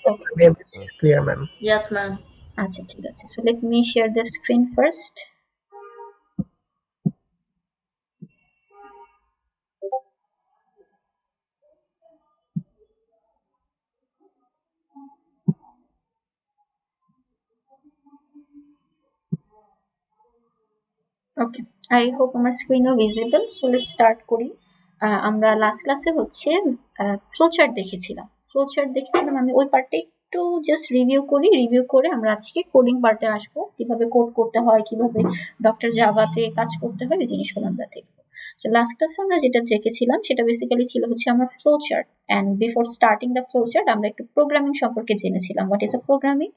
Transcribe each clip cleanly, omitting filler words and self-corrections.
Okay, everything is clear, ma'am. Yes, ma'am. আচ্ছা ঠিক আছে, so let me share the screen first. Okay, I hope আমার স্ক্রিনও visible. So let's start করি। আমরা last ক্লাসে হচ্ছে ফ্লোচার্ট দেখেছিলাম। আমি ওই পার্টটা একটু জাস্ট রিভিউ করে আমরা আজকে কোডিং পার্টে আসবো। কিভাবে কোড করতে হয়, কিভাবে ডক্টর জাভাতে কাজ করতে হয়, এই জিনিসগুলো আমরা দেখবো। সো লাস্ট ক্লাসে আমরা যেটা দেখেছিলাম সেটা বেসিক্যালি ছিল হচ্ছে আমার flowchart. And before starting the flowchart আমরা একটু প্রোগ্রামিং সম্পর্কে জেনেছিলাম। What is a programming?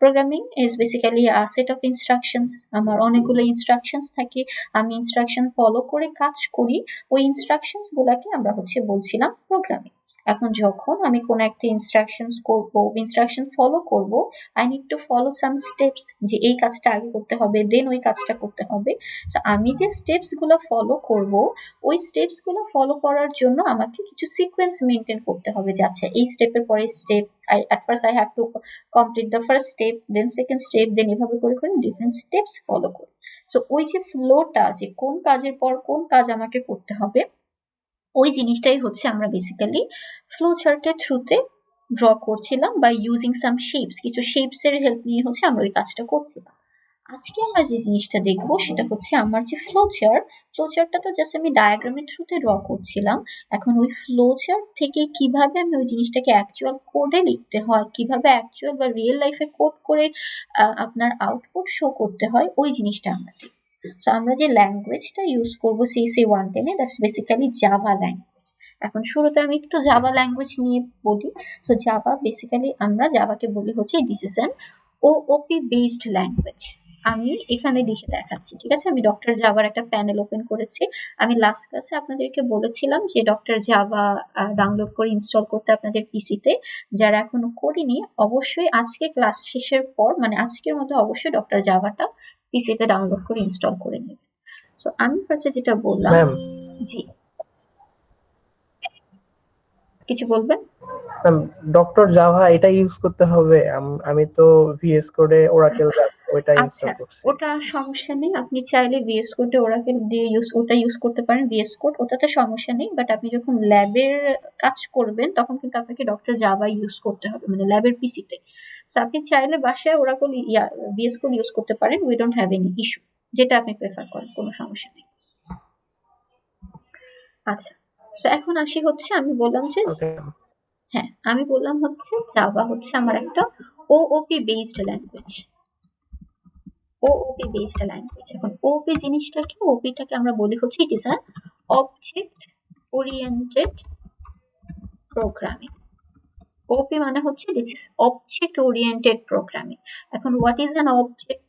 Programming is basically a set of instructions. আমার অনেকগুলো ইনস্ট্রাকশনস থাকে, আমি ইনস্ট্রাকশন ফলো করে কাজ করি, ওই ইনস্ট্রাকশনস গুলাকে আমরা হচ্ছে বলছিলাম প্রোগ্রামিং। এখন যখন আমি কোনো একটা ইনস্ট্রাকশন ফলো করব, I need to follow some steps, যে এই কাজটা আগে করতে হবে, দেন ওই কাজটা করতে হবে। তো আমি যে স্টেপস গুলো ফলো করব, ওই স্টেপস গুলো ফলো করার জন্য আমাকে কিছু সিকোয়েন্স মেনটেন করতে হবে, যে আচ্ছা এই স্টেপের পরে step, at first I have to complete the first step, then second step, then এভাবে করে ডিফারেন্ট স্টেপস ফলো করি। সো ওই যে ফ্লোটা, যে কোন কাজের পর কোন কাজ আমাকে করতে হবে, ওই জিনিসটাই হচ্ছে আমরা বেসিক্যালি ফ্লো চার্টের থ্রুতে ড্র করছিলাম, বা ইউজিং সাম শেপস, কিছু শেপস এর হেল্প নিয়ে হচ্ছে আমরা ওই কাজটা করছিলাম। আজকে আমরা যে জিনিসটা দেখবো সেটা হচ্ছে আমার যে ফ্লোচার্টটা তো জাস্ট আমি ডায়াগ্রামের থ্রুতে ড্র করছিলাম। এখন ওই ফ্লোচার্ট থেকে কিভাবে আমি ওই জিনিসটাকে অ্যাকচুয়াল কোডে লিখতে হয়, কিভাবে অ্যাকচুয়াল বা রিয়েল লাইফে কোড করে আপনার আউটপুট শো করতে হয়, ওই জিনিসটা আমরা দেখব। সো আমরা যে ল্যাঙ্গুয়েজটা ইউজ করবো CC110 A, that's basically Java language. এখন শুরুতে আমি একটু জাভা ল্যাঙ্গুয়েজ নিয়ে বলি। সো জাভা বেসিক্যালি আমরা জাভাকে বলি হচ্ছে this is an OOP based language. আমি এখানে লিখে দেখাচ্ছি, ঠিক আছে? আমি ডক্টর জাভার একটা প্যানেল ওপেন করেছি। আমি লাস্ট ক্লাসে আপনাদেরকে বলেছিলাম যে ডক্টর জাভা ডাউনলোড করে ইনস্টল করতে আপনাদের পিসিতে। যারা এখনো করিনি, অবশ্যই আজকে ক্লাস শেষের পর, মানে আজকের মধ্যে অবশ্যই ডক্টর জাভাটা পিসিতে ডাউনলোড করে ইনস্টল করে নেবেন। সো আমি ফার্স্টে যেটা বললাম, ম্যাম, জি কিছু বলবেন? ম্যাম ডক্টর জাভা এটা ইউজ করতে হবে? আমি তো ভিএস কোডে ওরাকেল ওইটা আচ্ছা, ইনস্টল করছি। ওটা সমস্যা নেই। আপনি চাইলে VS কোডে ওরাকেল দিয়ে ওটা ইউজ করতে পারেন, VS কোড, ওটাতে সমস্যা নেই। বাট আপনি যখন ল্যাবের কাজ করবেন তখন কিন্তু আপনাকে ডক্টর জাভা ইউজ করতে হবে, মানে ল্যাবের পিসিতে। সো আপনি চাইলে বাসায় ওরাকেল VS কোড ইউজ করতে পারেন, we don't have any issue. যেটা আপনি প্রেফার করেন, কোনো সমস্যা নেই। আচ্ছা, সো এখন আসি হচ্ছে, আমি বললাম যে হ্যাঁ, আমি বললাম হচ্ছে জাভা হচ্ছে আমার একটা OOP based language. OOP based language. এখন OOP জিনিসটা কি? OOP-টাকে আমরা বলি হচ্ছে ইট is a object oriented programming. OOP মানে হচ্ছে this is object oriented programming. এখন হোয়াট ইজ অ্যান অবজেক্ট?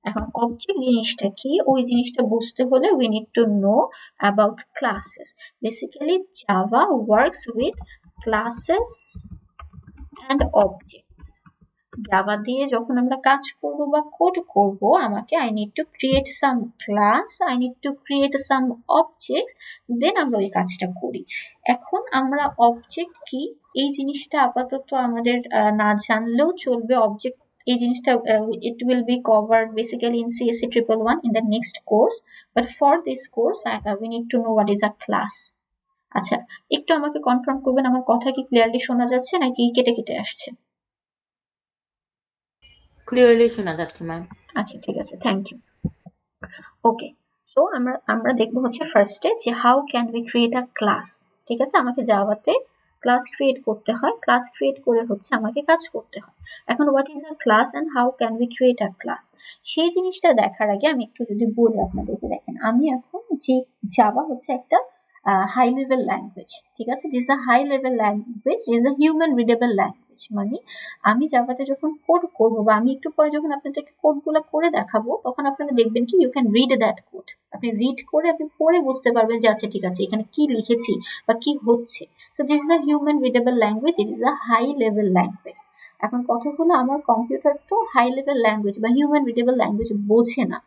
এখন অবজেক্ট জিনিসটা কি, ওই জিনিসটা বুঝতে হলে we need to know about classes. Basically Java works with classes and objects. Java দিয়ে যখন আমরা কাজ করব বা কোড করব, আমাকে I need to create some class, I need to create some object, then আমরা ওই কাজটা করি। এখন আমরা অবজেক্ট কি, এই জিনিসটা আপাতত আমাদের না জানলেও চলবে। অবজেক্ট এই জিনিসটা it will be covered basically in CSC 111 in the next course, but for this course we need to know what is a class. আচ্ছা, একটু আমাকে কনফার্ম করবেন আমার কথা কি ক্লিয়ারলি শোনা যাচ্ছে নাকি কেটে কেটে আসছে? ক্লিয়ারলি শোনা যাচ্ছে ম্যাম। আচ্ছা ঠিক আছে, থ্যাংক ইউ। ওকে, সো আমরা দেখবো হচ্ছে ফার্স্টে যে how can we create a class. ঠিক আছে, আমাকে জাভাতে ক্লাস ক্রিয়েট করতে হয়, ক্লাস ক্রিয়েট করে হচ্ছে আমাকে কাজ করতে হয়। এখন what is a class and how can we create a class, সেই জিনিসটা দেখার আগে আমি একটু যদি বলি আপনাদেরকে। দেখেন, আমি এখন যে জাভা হচ্ছে একটা হাই লেভেল ল্যাঙ্গুয়েজ, ঠিক আছে? This a high level language, is a human readable language. মানে আমি জাভাতে যখন কোড করবো, বা আমি একটু পরে যখন আপনাদেরকে কোডগুলো করে দেখাবো, তখন আপনারা দেখবেন কি you can read that code. আপনি রিড করে আপনি পড়ে বুঝতে পারবেন যে আচ্ছা ঠিক আছে, এখানে কি লিখেছি বা কি হচ্ছে। তো this is a human readable language, it is a high level language. এখন কথা হলো, আমার কম্পিউটার তো হাই লেভেল ল্যাঙ্গুয়েজ বা হিউম্যান রিডেবল ল্যাঙ্গুয়েজ বোঝে না।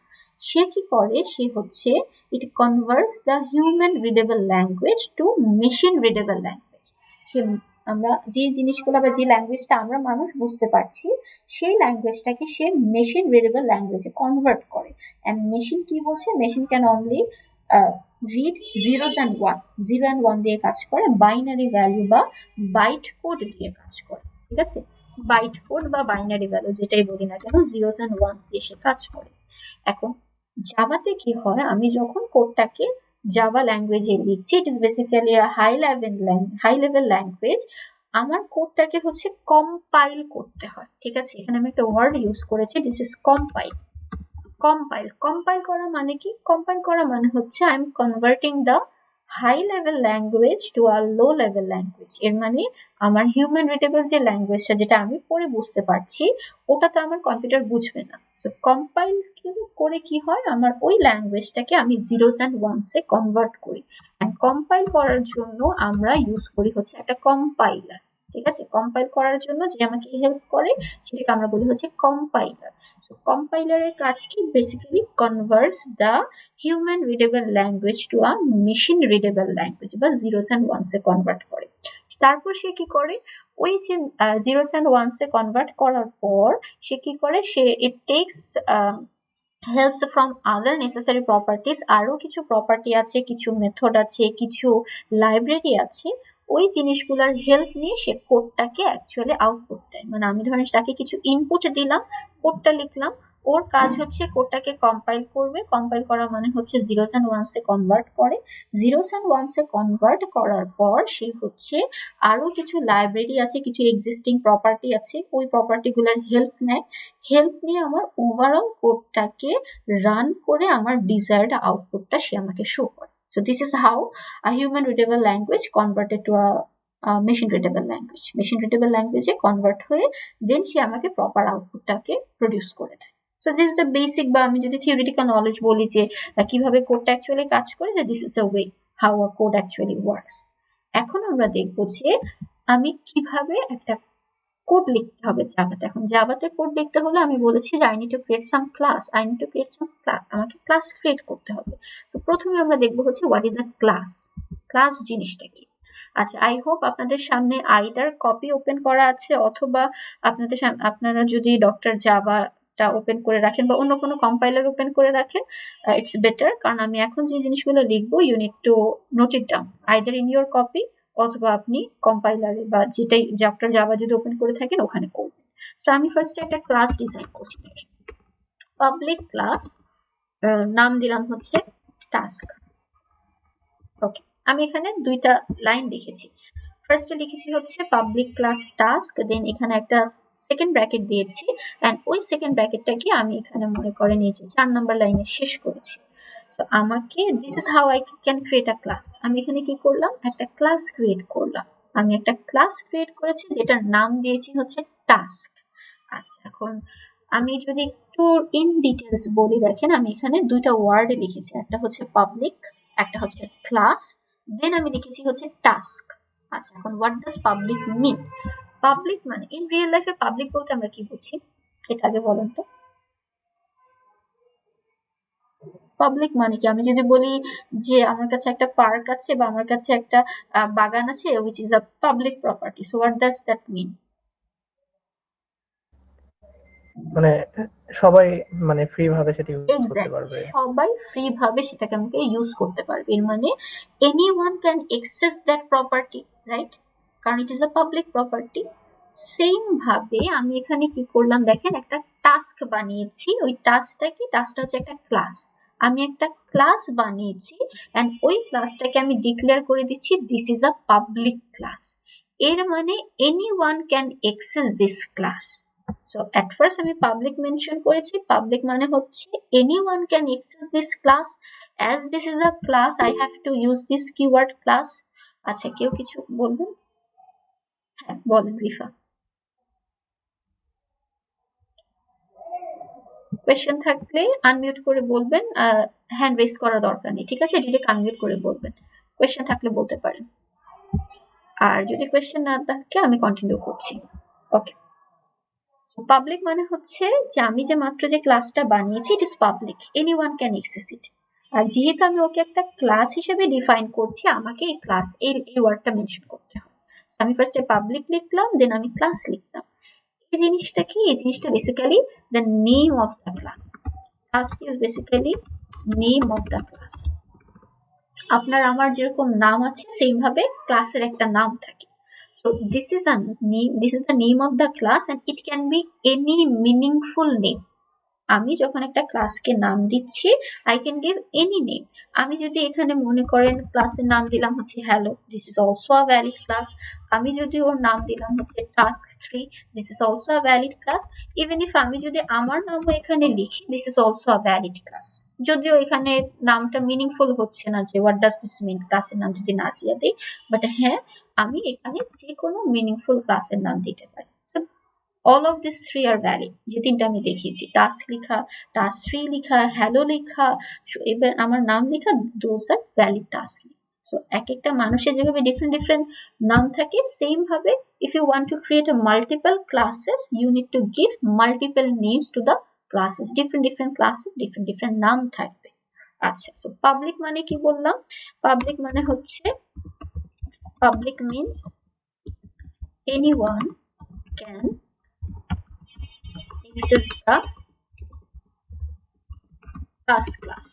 সে কি করে, সে হচ্ছে it converts the human readable language to machine readable language. সে আমরা যে জিনিসগুলো বা যে ল্যাঙ্গুয়েজটা আমরা মানুষ বুঝতে পারছি সেই ল্যাঙ্গুয়েজটাকে সে মেশিন রিডেবল ল্যাঙ্গুয়েজে কনভার্ট করে। অ্যান্ড মেশিন কি বলছে, machine can only read zeros and one, 0 and 1 দিয়ে কাজ করে, বাইনারি ভ্যালু বা বাইট কোড দিয়ে কাজ করে। ঠিক আছে, বাইট কোড বা বাইনারি ভ্যালু যেটাই বলি না কেন, জিরোস অ্যান্ড ওয়ান্স দিয়ে সে কাজ করে। এখন জাভাতে কি হয়, আমি যখন কোডটাকে জাভা ল্যাঙ্গুয়েজে লিখছি, it is basically a high level language, আমার কোডটাকে হচ্ছে কম্পাইল করতে হয়। ঠিক আছে, এখানে আমি একটা ওয়ার্ড ইউজ করেছি, দিস ইজ কম্পাইল। কম্পাইল করা মানে কি? কম্পাইল করা মানে হচ্ছে I am converting the high level language to a low level language. এর মানে আমার হিউম্যান রিডেবল যে ল্যাঙ্গুয়েজটা, যেটা আমি পড়ে বুঝতে পারছি, ওটাতে আমার কম্পিউটার বুঝবে না। সো কম্পাইল করে কি হয়, আমার ওই ল্যাঙ্গুয়েজটাকে আমি জিরোস অ্যান্ড ওয়ান্সে কনভার্ট করি। অ্যান্ড কম্পাইল করার জন্য আমরা ইউজ করি হচ্ছে একটা কম্পাইলার। ঠিক আছে, কম্পাইল করার জন্য যে আমাকে হেল্প করে সেটাকে আমরা বলি হচ্ছে কম্পাইলার। সো কম্পাইলারের কাজ কি, basically converts the human readable language to a machine readable language বা জিরোস অ্যান্ড ওয়ান্সে কনভার্ট করে। তারপর সে কি করে, ওই যে জিরোস অ্যান্ড ওয়ান্সে কনভার্ট করার পর সে কি করে, সে it takes helps from other necessary properties, আরো কিছু প্রপার্টি আছে, কিছু মেথড আছে, কিছু লাইব্রেরি আছে, ওই জিনিসগুলোর হেল্প নিয়ে সে কোডটাকে অ্যাকচুয়ালি আউটপুট দেয়। মানে আমি ধরেন তাকে কিছু ইনপুট দিলাম, কোডটা লিখলাম, ওর কাজ হচ্ছে কোডটাকে কম্পাইল করবে। কম্পাইল করা মানে হচ্ছে জিরোস অ্যান্ড ওয়ান্সে কনভার্ট করে। জিরোস অ্যান্ড ওয়ান্সে কনভার্ট করার পর সে হচ্ছে আরো কিছু লাইব্রেরি আছে, কিছু এক্সিস্টিং প্রপার্টি আছে, ওই প্রপার্টিগুলোর হেল্প নেয়। হেল্প নিয়ে আমার ওভারঅল কোডটাকে রান করে আমার ডিজায়ার্ড আউটপুটটা সে আমাকে শো করে। So this is how a human readable language converted to a machine readable language. Machine readable language A convert হয়ে দেন সে আমাকে প্রপার আউটপুটটাকে প্রডিউস করে দেয়। So this is the basic, বা আমি যদি থিওরিটিক্যাল নলেজ বলি যে কিভাবে কোডটা অ্যাকচুয়ালি কাজ করে, যে this is the way how a code actually works. এখন আমরা দেখব যে আমি কিভাবে একটা কোড লিখতে হবে জাভাতে। এখন জাভাতে কোড লিখতে হলে আমি বলেছি যে I need to create some class, আমাকে ক্লাস ক্রিয়েট করতে হবে। তো প্রথমে আমরা দেখবো হচ্ছে what is a class. Class জিনিসটা কি? আচ্ছা, আই হোপ আপনাদের সামনে আইদার কপি ওপেন করা আছে, অথবা আপনারা যদি ডক্টর জাভাটা ওপেন করে রাখেন বা অন্য কোনো কম্পাইলার ওপেন করে রাখেন, ইটস বেটার, কারণ আমি এখন যে জিনিসগুলো লিখবো you need to note it down either in your copy, অথবা আপনি কম্পাইলারে বা যেটাই ডক্টর জাভা যদি ওপেন করে থাকেন ওখানে করবেন। সো আমি ফার্স্টে একটা ক্লাস ডিজাইন করছি, পাবলিক ক্লাস, নাম দিলাম হচ্ছে টাস্ক। ওকে, আমি এখানে দুইটা লাইন লিখেছি। ফার্স্টে লিখেছি হচ্ছে পাবলিক ক্লাস টাস্ক, দেন এখানে একটা সেকেন্ড ব্র্যাকেট দিয়েছি, অ্যান্ড ওই সেকেন্ড ব্র্যাকেটটাকে আমি এখানে মনে করে নিয়েছি 4 নম্বর লাইনে শেষ করেছি। সো আমাকে this is how I can create a class. আমি এখানে কি করলাম, একটা ক্লাস ক্রিয়েট করলাম। আমি একটা ক্লাস ক্রিয়েট করেছি যেটার নাম দিয়েছি হচ্ছে টাস্ক। আচ্ছা, এখন আমি যদি একটু ইন ডিটেলস বলি, দেখেন আমি এখানে দুইটা ওয়ার্ড লিখেছি, একটা হচ্ছে পাবলিক, একটা হচ্ছে ক্লাস, দেন আমি লিখেছি হচ্ছে টাস্ক। আচ্ছা, এখন what does public mean? Public মানে ইন রিয়েল লাইফে পাবলিক বলতে আমরা কি বুঝি, এটা আগে বলেন তো। পাবলিক মানে কি? আমি যদি বলি যে আমার কাছে একটা পার্ক আছে বা আমার কাছে একটা বাগান আছে, which is a public property, so what does that mean? মানে সবাই মানে ফ্রি ভাবে সেটা ইউজ করতে Exactly, পারবে। সবাই ফ্রি ভাবে সেটাকে আমাকে ইউজ করতে পারবে। এর মানে anyone can access that property, right? কারণ it is a public property. Same ভাবে আমি এখানে কি করলাম, দেখেন একটা টাস্ক বানিয়েছি। ওই টাস্কটা কি? টাস্কটা হচ্ছে একটা ক্লাস। আমি একটা ক্লাস বানিয়েছি, এন্ড ওই ক্লাসটাকে আমি ডিক্লেয়ার করে দিচ্ছি this is a public class. এর মানে anyone can access this class. So at first আমি পাবলিক মেনশন করেছি, পাবলিক মানে হচ্ছে anyone can access this class, as this is a class I have to use this keyword class. আচ্ছা, কেউ কিছু বলবেন? হ্যাঁ বলেন রিফা। কোয়েশ্চেন থাকলে আনমিউট করে বলবেন, হ্যান্ড রেজ করার দরকার নেই, ঠিক আছে? ডিরেক্ট আনমিউট করে বলবেন, কোয়েশ্চেন থাকলে বলতে পারেন। আর যদি কোয়েশ্চেন না থাকে আমি কন্টিনিউ করছি। ওকে, সো পাবলিক মানে হচ্ছে যে আমি যে মাত্র যে ক্লাসটা বানিয়েছি it is public, anyone can access it. আর যেহেতু আমি ওকে একটা ক্লাস হিসেবে ডিফাইন করছি, আমাকে এই ক্লাস এই ওয়ার্ডটা মেনশন করতে হবে। আমি ফার্স্টে পাবলিক লিখলাম, দেন আমি ক্লাস লিখলাম। এই জিনিসটা কি? এই জিনিসটা basically the name of the class. Task is basically name of the class. আপনার আমার যেরকম নাম আছে সেম ভাবে ক্লাসের একটা নাম থাকে। So this is the name of the class and it can be any meaningful name. আমি যখন একটা ক্লাসকে নাম দিচ্ছি I can give any name. আমি যদি এখানে মনে করেন ক্লাসের নাম দিলাম হচ্ছে hello, this is also a valid class. আমি যদি ওর নাম দিলাম হচ্ছে task 3, this is also a valid class. Even if আমি যদি আমার নামও এখানে লিখি, this is also a valid class. যদিও এখানে নামটা মিনিংফুল হচ্ছে না যে হোয়াট ডাজ দিস মিন, ক্লাসের নাম যদি নাজিয়া দিই, বাট হ্যাঁ আমি এখানে যে কোনো মিনিংফুল ক্লাসের নাম দিতে পারি। all of these three are valid। যে তিনটা আমি দেখিয়েছি, টাস্ক লিখা, টাস্ক 3 লিখা, হ্যালো লিখা, এবার আমার নাম লিখা, those are valid task. So এক একটা মানুষের যেভাবে ডিফারেন্ট নাম থাকে, সেম ভাবে if you want to create a multiple classes you need to give multiple names to the classes। different classes different নাম থাকবে। আচ্ছা, সো পাবলিক মানে কি বললাম? পাবলিক মানে হচ্ছে, public means anyone can access the task class।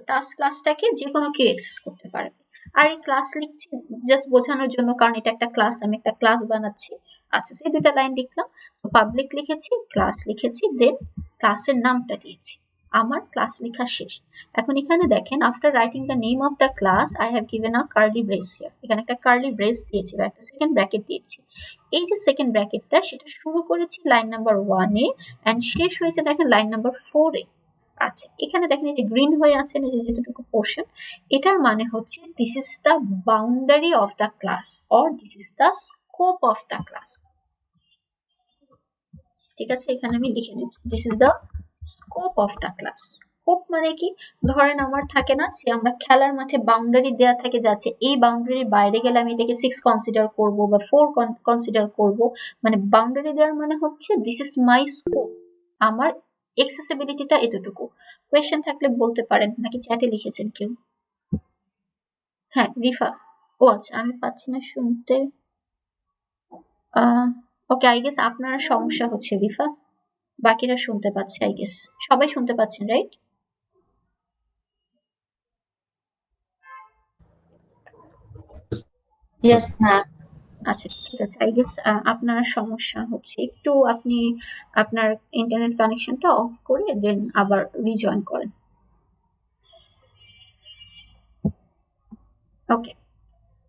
Task ক্লাসটাকে যে কোনো কেউ অ্যাক্সেস করতে পারবে। আর এই ক্লাস লিখছি জাস্ট বোঝানোর জন্য, কারণ এটা একটা ক্লাস, আমি একটা ক্লাস বানাচ্ছি। আচ্ছা, সেই দুটো লাইন লিখলাম। সো পাবলিক লিখেছি, ক্লাস লিখেছি, দেন ক্লাসের নামটা দিয়েছি। আমার ক্লাস লেখা শেষ। এখন এখানে দেখেন, after writing the name of the class I have given a curly brace here. এখানে একটা কার্লি ব্রেস দিয়েছি বা একটা সেকেন্ড ব্র্যাকেট দিয়েছি। এই যে সেকেন্ড ব্র্যাকেটটা, সেটা শুরু করেছি লাইন নাম্বার 1 এ এন্ড শেষ হয়েছে দেখেন লাইন নাম্বার 4 এ। আচ্ছা, এখানে দেখেন এই যে গ্রিন হয়ে আছে এই যে যেটুকু পোর্শন, এটার মানে হচ্ছে this is the boundary of the class or this is the scope of the class. ঠিক আছে, এখানে আমি লিখে দিচ্ছি this is the scope of the class. Scope মানে কি? ধরেন আমার থাকে না যে আমরা খেলার মাঠে বাউন্ডারি দেওয়া থাকে, যাচ্ছে এই বাউন্ডারির বাইরে গেলে আমি এটাকে 6 কনসিডার করব বা 4 কনসিডার করব। মানে বাউন্ডারি দেওয়ার মানে হচ্ছে দিস ইজ মাই স্কোপ, আমার এক্সেসিবিলিটিটা এতটুকু। কোয়েশ্চেন থাকলে বলতে পারেন, নাকি চ্যাটে লিখেছেন কেউ? হ্যাঁ, রিফা। ও আচ্ছা, আমি পাচ্ছি না শুনতে। ওকে, আই গেস আপনার সমস্যা হচ্ছে রিফা, বাকিরা শুনতে পাচ্ছে। আই গেস সবাই শুনতে পাচ্ছেন, রাইট? Yes, ma'am. আচ্ছা, ঠিক আছে। আই গেস আপনার সমস্যা হচ্ছে, একটু আপনি আপনার ইন্টারনেট কানেকশনটা অফ করে দেন আবার রিজয়েন করেন। ওকে,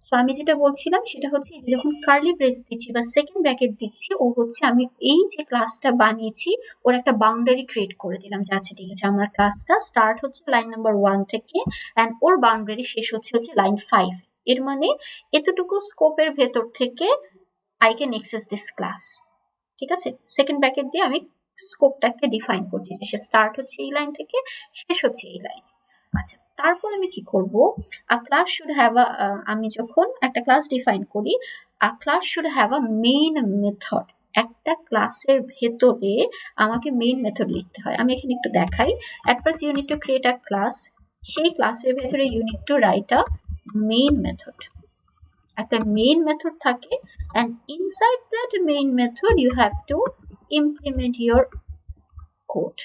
সো আমি যেটা বলছিলাম সেটা হচ্ছে যে যখন কার্লি ব্রেস দিচ্ছি বা সেকেন্ড ব্র্যাকেট দিচ্ছি, ও হচ্ছে আমি এই যে ক্লাসটা বানিয়েছি ওর একটা বাউন্ডারি ক্রিয়েট করে দিলাম যে আচ্ছা ঠিক আছে, আমার ক্লাসটা স্টার্ট হচ্ছে লাইন নাম্বার 1 থেকে এন্ড ওর বাউন্ডারি শেষ হচ্ছে লাইন 5। এর মানে এতটুকু স্কোপের ভেতর থেকে I can access this class. ঠিক আছে, সেকেন্ড ব্র্যাকেট দিয়ে আমি স্কোপটাকে ডিফাইন করছি যে সে স্টার্ট হচ্ছে এই লাইন থেকে, শেষ হচ্ছে এই লাইন। আচ্ছা, তারপর আমি কি করব? A class should have a, আমি যখন একটা ক্লাস ডিফাইন করি, a class should have a main method. একটা ক্লাসের ভেতরে আমাকে মেইন মেথড লিখতে হয়। আমি এখানে একটু দেখাই। At first you need to create a class. সেই ক্লাসের ভেতরে you need to write a main method. একটা মেইন মেথড থাকে and inside that main method you have to implement your code।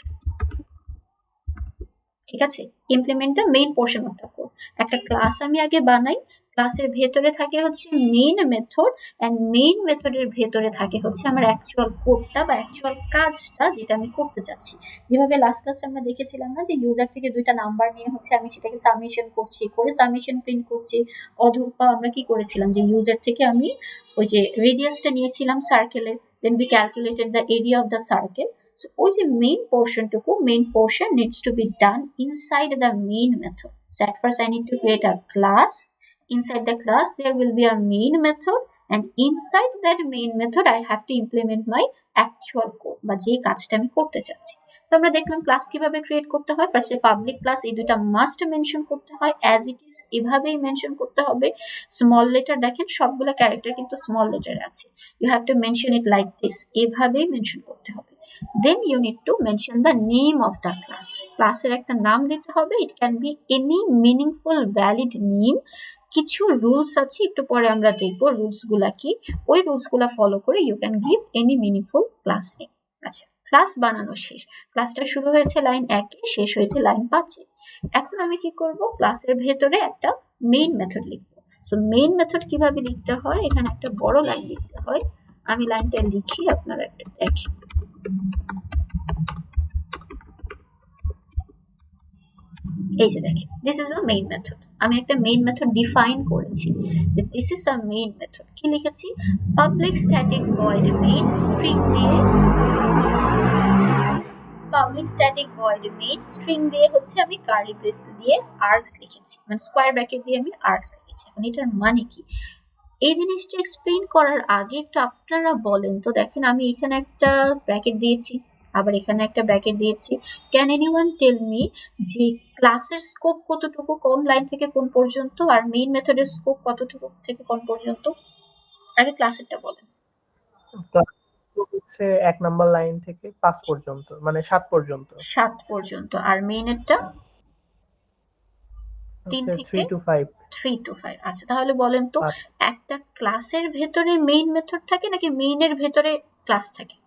ঠিক আছে, implement the main portion of the code. একটা class আমি আগে বানাই, ক্লাসের ভেতরে থাকে হচ্ছে মেইন মেথড এন্ড মেইন মেথডের ভেতরে থাকে হচ্ছে আমার অ্যাকচুয়াল কোডটা বা অ্যাকচুয়াল কাজটা যেটা আমি করতে চাচ্ছি। যেভাবে লাস্ট ক্লাসে আমরা দেখেছিলাম না যে ইউজার থেকে দুইটা নাম্বার নিয়ে হচ্ছে আমি সেটাকে সাবমিশন করছি, করে সাবমিশন প্রিন্ট করছি, অথবা আমরা কি করেছিলাম যে ইউজার থেকে আমি ওই যে রেডিয়াসটা নিয়েছিলাম সার্কেলের, then we calculated the area of the circle. So ওই যে মেইন পোর্শনটুকু, main portion needs to be done inside the main method। So at first I need to create a class. Inside the class there will be a main method and inside that main method I have to implement my actual code বা যে কাজটা আমি করতে চাচ্ছি। তো আমরা দেখলাম class কিভাবে ক্রিয়েট করতে হয়। ফার্স্টে পাবলিক ক্লাস, এই দুইটা মাস্ট মেনশন করতে হয়, অ্যাজ ইট ইজ এভাবেই মেনশন করতে হবে। স্মল লেটার দেখেন সবগুলো ক্যারেক্টার কিন্তু স্মল লেটার আছে, you have to mention it like this, এভাবেই মেনশন করতে হবে। Then you need to mention the name of the class। ক্লাসের একটা নাম দিতে হবে, it can be any meaningful valid name। কিছু রুলস আছে, একটু পরে আমরা দেখবো রুলস গুলা কি। ওই রুলস গুলা ফলো করে you can give any meaningful class name. আচ্ছা, ক্লাস বানানো শেষ। ক্লাসটা শুরু হয়েছে লাইন 1 এ, শেষ হয়েছে লাইন 5 এ। এখন আমি কি করব, ক্লাসের ভেতরে একটা মেইন মেথড লিখবো। সো মেইন মেথড কিভাবে লিখতে হয়, এখানে একটা বড় লাইন লিখতে হয়। আমি লাইনটা লিখি, আপনারা একটা দেখেন। এই যে দেখেন, this is a main method. আমি একটা মেইন মেথড ডিফাইন করেছি যে this is a main method. কি লিখেছি, public static void main string দিয়ে, public static void main string দিয়ে হচ্ছে আমি কার্লি ব্রেস দিয়ে আর্কস লিখেছি, মানে স্কোয়ার ব্র্যাকেট দিয়ে আমি আর্কস লিখেছি। এখন এটার মানে কি, এই জিনিসটা এক্সপ্লেইন করার আগে একটু আপনারা বলেন তো। দেখেন আমি এখানে একটা ব্র্যাকেট দিয়েছি, আবার এখানে একটা ব্র্যাকেট দিয়েছি। ক্যান এনিওয়ান টেল মি যে ক্লাসের স্কোপ কতটুকু, কোন লাইন থেকে কোন পর্যন্ত, আর মেইন মেথডের স্কোপ কতটুকু থেকে কোন পর্যন্ত? আগে ক্লাসেরটা বলেন। হচ্ছে 1 নাম্বার লাইন থেকে 5 পর্যন্ত, মানে 7 পর্যন্ত। 7 পর্যন্ত। আর মেইনেরটা 3 হচ্ছে থেকে 3 to 5। 3 to 5। আচ্ছা, তাহলে বলেন তো, একটা ক্লাসের ভেতরে মেইন মেথড থাকে নাকি মেইনের ভেতরে ক্লাস থাকে?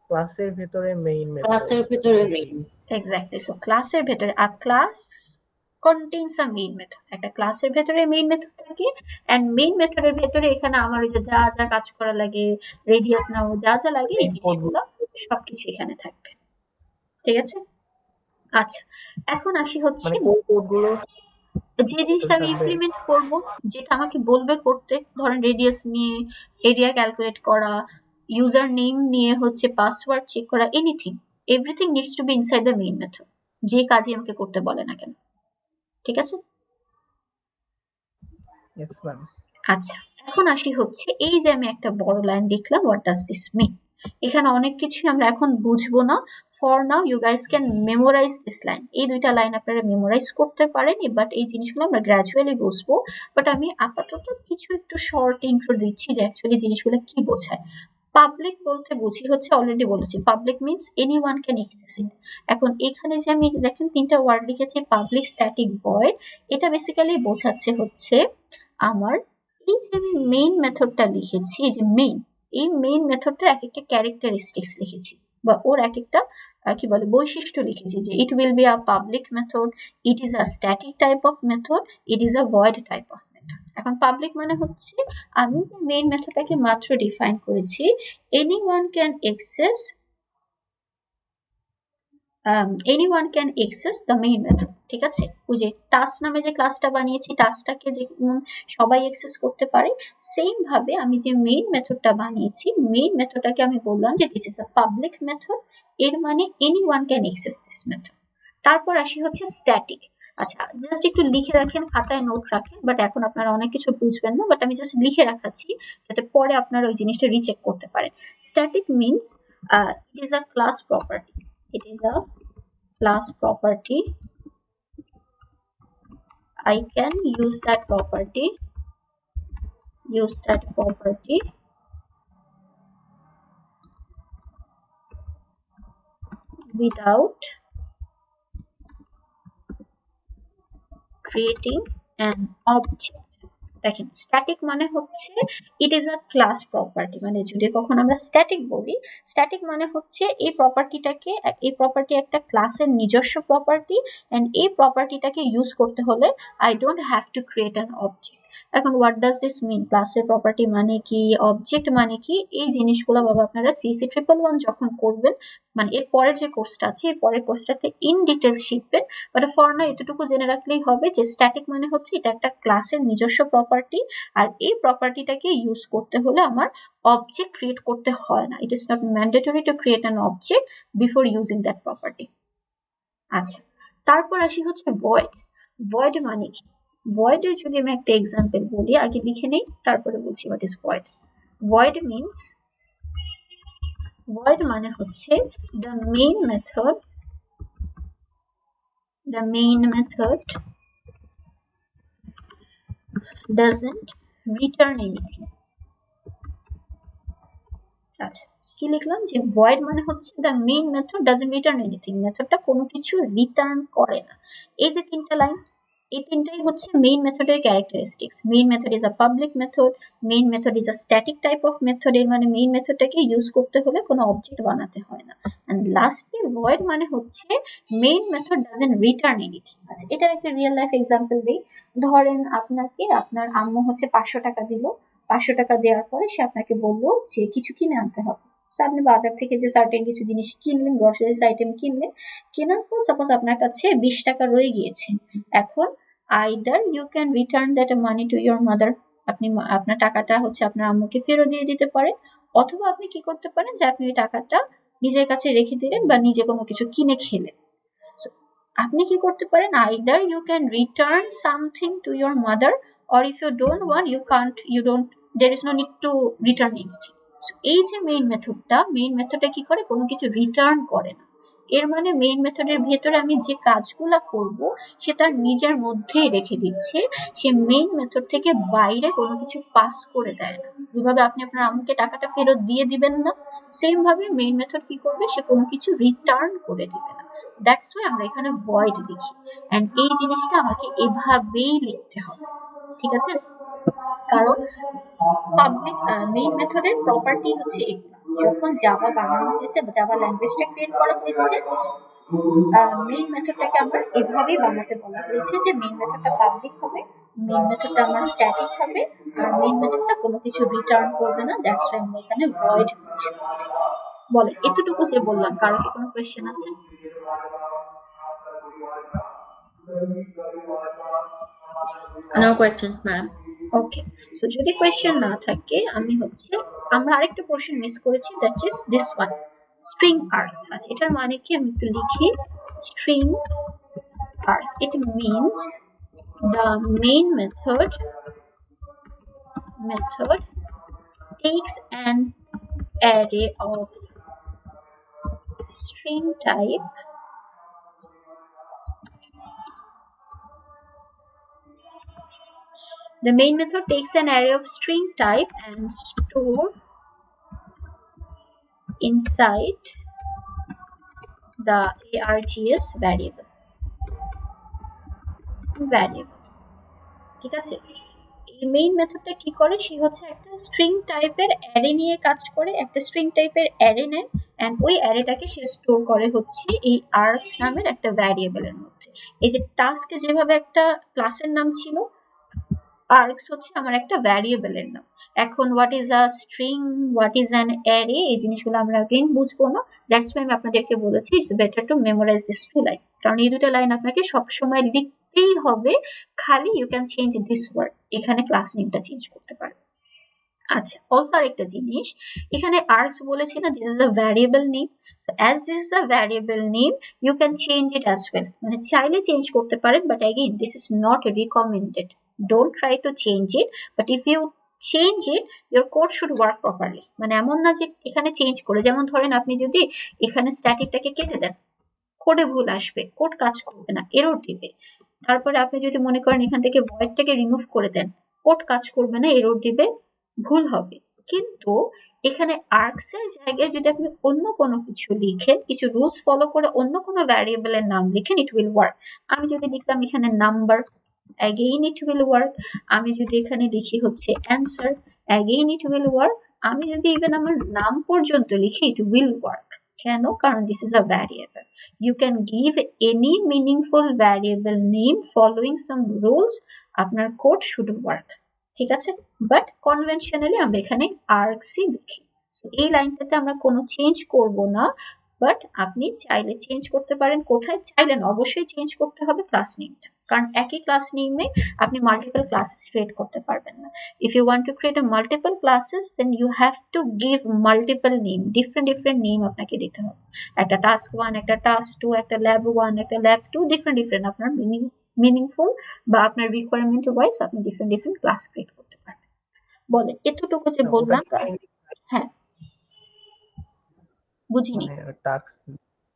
ক্লাসের ভেতরে মেইন মেথড। ক্লাসের ভিতরে মেইন। এক্স্যাক্টলি। সো ক্লাসের ভেতরে, আর ক্লাস কন্টেইনস আ মেইন মেথড। একটা ক্লাসের ভেতরে মেইন মেথড থাকে, এন্ড মেইন মেথডের ভেতরে এখানে আমার ওই যে যা যা কাজ করা লাগে, রেডিয়াস নাও যা যা লাগে, এই জিনিসগুলো সবকিছু এখানে থাকবে। ঠিক আছে? আচ্ছা, এখন আসি হচ্ছে মানে কোন কোডগুলো যে জিনিসটা আমি ইমপ্লিমেন্ট করব, যেটা আমাকে বলবে করতে, ধরেন রেডিয়াস নিয়ে এরিয়া ক্যালকুলেট করা, ইউজার নেম নিয়ে হচ্ছে পাসওয়ার্ড চেক করা, anything, everything needs to be inside the main method, যে কাজই আমাকে করতে বলে না কেন। ঠিক আছে? Yes ma'am. আচ্ছা, এখন আসি হচ্ছে এই যে আমি একটা বড় লাইন লিখলাম, হোয়াট ডাজ দিস মিন। এখানে অনেক কিছুই আমরা এখন বুঝবো না। For now you guys can memorise this line. এই দুইটা লাইন আপনারা মেমোরাইজ করতে পারেন, বাট এই জিনিসগুলো আমরা গ্র্যাজুয়ালি বুঝবো। বাট আমি আপাতত কিছু একটু শর্ট ইন্ট্রো দিচ্ছি যে অ্যাকচুয়ালি জিনিসগুলো কি বোঝায়। পাবলিক বলতে বুঝি হচ্ছে, অলরেডি বলেছি, public means anyone can access it. এখন এখানে যে আমি দেখেন 3টা ওয়ার্ড লিখেছি, পাবলিক স্ট্যাটিক ভয়েড, এটা বেসিক্যালি বোঝাচ্ছে হচ্ছে আমার এই যে আমি মেইন মেথডটা লিখেছি, এই যে মেইন, এই মেইন মেথডটার এক একটা ক্যারেক্টারিস্টিক্স লিখেছি, বা ওর এক একটা কি বলে বৈশিষ্ট্য লিখেছি, যে it will be a public method, it is a static type of method, it is a void type of method. এখন পাবলিক মানে হচ্ছে আমি মেইন মেথডটাকে মাত্র ডিফাইন করেছি, anyone can access anyone can access the main method। ঠিক আছে? ওই যে টাস্ক নামে যে ক্লাসটা বানিয়েছি, টাস্কটাকে যে সবাই অ্যাক্সেস করতে পারে, সেম ভাবে আমি যে মেইন মেথডটা বানিয়েছি, মেইন মেথডটাকে আমি বললাম যে this is a public method, এর মানে anyone can access this method. তারপর আসি হচ্ছে স্ট্যাটিক। আচ্ছা, জাস্ট একটু লিখে রাখেন, খাতায় নোট রাখেন, বাট এখন আপনারা অনেক কিছু বুঝবেন না, বাট আমি জাস্ট লিখে রাখাচ্ছি যাতে পরে আপনারা ওই জিনিসটা রিচেক করতে পারেন। Static means it is a class property, it is a class property, I can use that property without creating an object। দেখেন, স্ট্যাটিক মানে হচ্ছে ইট ইজ আ ক্লাস প্রপার্টি, মানে যদি কখন আমরা স্ট্যাটিক বলি, স্ট্যাটিক মানে হচ্ছে এই প্রপার্টি একটা ক্লাসের নিজস্ব প্রপার্টি, এন্ড এই প্রপার্টিটাকে ইউজ করতে হলে I don't have to create an object. এখন হোয়াট ডাজ দিস মিন, ক্লাসের প্রপার্টি মানে কি, অবজেক্ট মানে কি, এই জিনিসগুলো বাবা আপনারা সিসি 111 যখন করবেন, মানে এর পরের যে কোর্সটা আছে, এই পরের কোর্সটাতে ইন ডিটেলস শিখবেন। বাট ফর না এতটুকু জেনে রাখলেই হবে যে স্ট্যাটিক মানে হচ্ছে এটা একটা ক্লাসের নিজস্ব প্রপার্টি, আর এই প্রপার্টিটাকে ইউজ করতে হলে আমার অবজেক্ট ক্রিয়েট করতে হয় না। It is not mandatory to create an object before using that property. আচ্ছা, তারপর আসি হচ্ছে ভয়েড। ভয়েড মানে কি, ভয়েডের যদি আমি একটা এক্সাম্পল বলি, আগে লিখে নেই তারপরে বলছি what is void. Void means, void মানে হচ্ছে the main method doesn't return anything। আচ্ছা, কি লিখলাম, যে void মানে হচ্ছে the main method doesn't return anything, মেথডটা কোনো কিছু রিটার্ন করে না। এই যে 3টা লাইন, এই তিনটাই হচ্ছে মেইন মেথডের characteristics. Main method is a public method, main method is a static type of method, এর মানে মেইন মেথডটাকে ইউজ করতে হলে কোনো অবজেক্ট বানাতে হয় না। এন্ড লাস্টলি ভয়েড মানে হচ্ছে main method doesn't return anything. আচ্ছা, এটার একটা রিয়েল লাইফ এক্সাম্পল দিই। ধরেন আপনাকে আপনার আম্মু হচ্ছে 500 টাকা দিল, 500 টাকা দেওয়ার পরে সে আপনাকে বললো যে কিছু কিনে আনতে হবে। তো আপনি বাজার থেকে যে সার্টেন কিছু জিনিস কিনলেন, গ্রসারিজ আইটেম কিনলেন, কেনার পর সাপোজ আপনার কাছে 20 টাকা রয়ে গিয়েছে। এখন either you can return that money to your mother, আপনি আপনার টাকাটা হচ্ছে আপনার আম্মুকে ফেরত দিয়ে দিতে পারেন, অথবা আপনি কি করতে পারেন যে আপনি ওই টাকাটা নিজের কাছে রেখে দিলেন বা নিজে কোনো কিছু কিনে খেলেন। So, আপনি কি করতে পারেন, either you can return something to your mother, or if you don't want you don't, there is no need to return anything. এই যে মেইন মেথডটা কি করে, কোনো কিছু রিটার্ন করে না। এর মানে মেইন মেথডের ভেতরে আমি যে কাজগুলা করব সে তার নিজের মধ্যেই রেখে দিচ্ছে, সে মেইন মেথড থেকে বাইরে কোনো কিছু পাস করে দেয় না। যেভাবে আপনি আপনার আম্মুকে টাকাটা ফেরত দিয়ে দিবেন না, সেম ভাবে মেইন মেথড কি করবে, সে কোনো কিছু রিটার্ন করে দিবে না। দ্যাটস ওয়াই আমরা এখানে ভয়েড লিখি, এন্ড এই জিনিসটা আমাকে এভাবেই লিখতে হবে, ঠিক আছে? কারণ পাবলিক মেইন মেথডের প্রপার্টি হচ্ছে এগুলো। যখন জাভা বানানো হয়েছে, জাভা ল্যাঙ্গুয়েজটা ক্রিয়েট করা হয়েছে, মেইন মেথডটাকে আমার এভাবেই বানাতে বলা হয়েছে যে মেইন মেথডটা পাবলিক হবে, মেইন মেথডটা আমার স্ট্যাটিক হবে, আর মেইন মেথডটা কোনো কিছু রিটার্ন করবে না। দ্যাটস ওয়াই আমরা এখানে ভয়েড ইউজ করি। বলে এতটুকু যে বললাম, কারো কি কোনো কোয়েশ্চেন আছে? No questions, ma'am. Okay, so যদি কোয়েশ্চেন না থাকে, আমরা আরেকটা পোরশন মিস করেছি, that is this one, string args. আচ্ছা, এটার মানে কি আমি একটু লিখি। String args, it means the main method takes an array of string type the main method takes an array of string type and store inside the args variable, ঠিক আছে? এই মেইন মেথডটা কি করে, সে হচ্ছে একটা স্ট্রিং টাইপের অ্যারে নিয়ে কাজ করে, একটা স্ট্রিং টাইপের অ্যারে নেয়, এন্ড ওই অ্যারেটাকে সে স্টোর করে হচ্ছে এই আর্গস নামের একটা ভ্যারিয়েবলের মধ্যে। এই যে টাস্ক যেভাবে একটা ক্লাসের নাম ছিল, আর্গস হচ্ছে আমার একটা ভ্যারিয়েবলের নাম। এখন what is a string, what is an array, এই জিনিসগুলো আমরা অ্যাগেইন বুঝবো না। দ্যাটস ওয়াই আমি আপনাদেরকে বলেছি it's better to memorise this two line, কারণ এই দুটো লাইন আপনাকে সবসময় লিখতেই হবে। খালি you can change this word, এখানে ক্লাস নেমটা চেঞ্জ করতে পারেন। আচ্ছা, অলসো আরেকটা জিনিস, এখানে আর্গস বলেছি না, this is a variable name. So as this is a variable name, you can change it as well, মানে চাইলে চেঞ্জ করতে পারেন, but again this is not recommended. Don't try to change it, but if you change it, your code should work properly. মানে এমন না যে এখানে change করে, যেমন ধরেন আপনি যদি এখানে স্ট্যাটিকটাকে কেটে দেন, কোডে ভুল আসবে, কোড কাজ করবে না, এরর দিবে। তারপরে আপনি যদি মনে করেন এখান থেকে ভয়েডটাকে রিমুভ করে দেন, কোড কাজ করবে না, এরর দিবে, ভুল হবে। কিন্তু এখানে আর্গস এর জায়গায় যদি আপনি অন্য কোনো কিছু লিখেন, কিছু রুলস ফলো করে অন্য কোনো ভ্যারিয়েবলের নাম লিখেন, ইট উইল ওয়ার্ক। আমি যদি লিখলাম এখানে number, again it will work. আমি যদি এখানে লিখি হচ্ছে answer, again it will work. আমি যদি ইভেন আমার নাম পর্যন্ত লিখি, it will work. কেন? কারণ this is a variable. You can give any meaningful variable name following some rules. আপনার কোড should work. ঠিক আছে? বাট কনভেনশনালি আমরা এখানে args লিখি। এই লাইনটাতে আমরা কোনো চেঞ্জ করব না, বাট আপনি চাইলে চেঞ্জ করতে পারেন। কোথায় চাইলেন? অবশ্যই চেঞ্জ করতে হবে ক্লাস নেমটা, কারণ একই ক্লাস নেমে আপনি মাল্টিপল ক্লাসেস ক্রিয়েট করতে পারবেন না। If you want to create a multiple classes, then you have to give multiple name, different name আপনাকে দিতে হবে। একটা টাস্ক 1, একটা টাস্ক 2, একটা ল্যাব 1, একটা ল্যাব 2, ডিফারেন্ট আপনার মিনিংফুল বা আপনার রিকোয়ারমেন্ট ওয়াইজ আপনি ডিফারেন্ট ক্লাস ক্রিয়েট করতে পারবেন। বলেন, এতটুকু যে বললাম, হ্যাঁ বুঝিনি। টাস্ক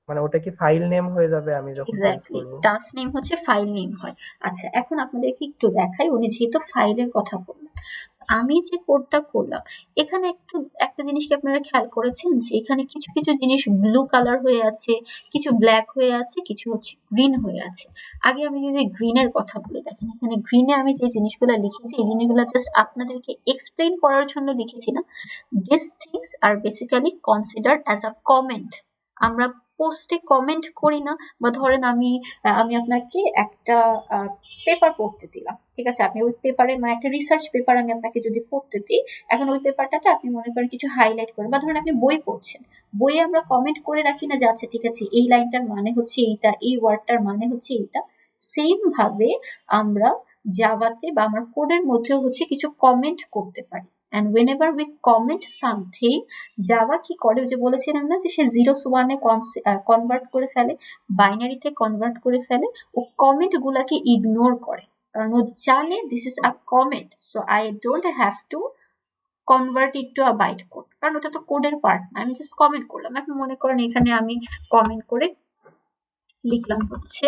মানে ওটা কি ফাইল নেম হয়ে যাবে আমি যখন চেঞ্জ করব? টাস্ক নেম হচ্ছে ফাইল নেম হয়। আচ্ছা, এখন আপনাদেরকে একটু দেখাই, উনি যেহেতু ফাইলের কথা বললেন, আমি যে কোডটা করলাম, এখানে একটা জিনিস কি আপনারা খেয়াল করেছেন যে এখানে কিছু কিছু জিনিস ব্লু কালার হয়ে আছে, কিছু ব্ল্যাক হয়ে আছে, কিছু হচ্ছে গ্রিন হয়ে আছে। আগে আমি যদি গ্রিনের কথা বলি, দেখেন এখানে গ্রিনে আমি যে জিনিসগুলো লিখেছি এই জিনিসগুলো জাস্ট আপনাদেরকে এক্সপ্লেইন করার জন্য লিখেছি না। This things are basically considered as a comment. আমরা পোস্টে কমেন্ট করি না, বা ধরেন আমি আপনাকে একটা পেপার পড়তে দিলাম, ঠিক আছে, আপনি ওই পেপারে মানে একটা রিসার্চ পেপার আমি আপনাকে যদি পড়তে দিই, এখন ওই পেপারটাতে আপনি মনে করেন কিছু হাইলাইট করেন, বা ধরেন আপনি বই পড়ছেন, বইয়ে আমরা কমেন্ট করে রাখি না যে আচ্ছা ঠিক আছে এই লাইনটার মানে হচ্ছে এইটা, এই ওয়ার্ডটার মানে হচ্ছে এইটা। সেম ভাবে আমরা জাভাতে বা আমার কোডের মধ্যেও হচ্ছে কিছু কমেন্ট করতে পারি। and whenever we comment something, Java কি করে, যে বলেছিলাম না যে সে 0s 1 এ কনভার্ট করে ফেলে, বাইনারিতে কনভার্ট করে ফেলে, ও কমেন্ট গুলাকে ইগনোর করে, কারণ ও জানে this is a comment, so I don't have to convert it to a byte code, কারণ ওটা তো কোডের পার্ট না, আমি জাস্ট কমেন্ট করলাম। এখন মনে করেন এখানে আমি কমেন্ট করে লিখলাম হচ্ছে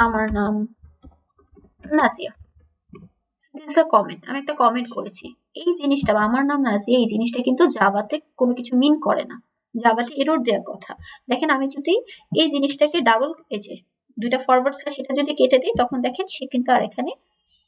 আমার নাম নাজিয়া, দিস আ কমেন্ট, আমি একটা কমেন্ট করেছি। এই জিনিসটা বা আমার নাম নাজিয়া, এই জিনিসটা কিন্তু জাভাতে কোনো কিছু মিন করে না, জাভাতে এরর দেওয়ার কথা। দেখেন আমি যদি এই জিনিসটাকে ডাবল এই যে দুইটা ফরওয়ার্ড স্ল্যাশ সেটা যদি কেটে দিই, তখন দেখেন সে কিন্তু আর এখানে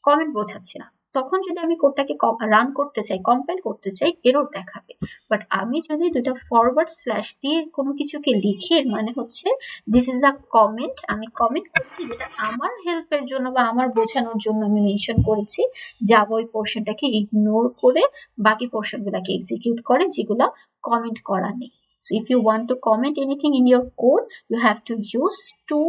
কমেন্ট বোঝাচ্ছে না। তখন যদি আমি কোডটাকে রান করতে চাই, কম্পাইল করতে চাই, এরর দেখাবে। বাট আমি যদি দুইটা ফরওয়ার্ড স্ল্যাশ দিয়ে কোনো কিছুকে লিখে, মানে হচ্ছে দিস ইজ আ কমেন্ট, আমি কমেন্ট করছি যেটা আমার হেল্পের জন্য বা আমার বোঝানোর জন্য আমি মেনশন করেছি, জাভা ওই পোর্শনটাকে ইগনোর করে বাকি পোর্শনগুলোকে এক্সিকিউট করে যেগুলো কমেন্ট করা নেই। So if you want to comment anything in your code, you have to use two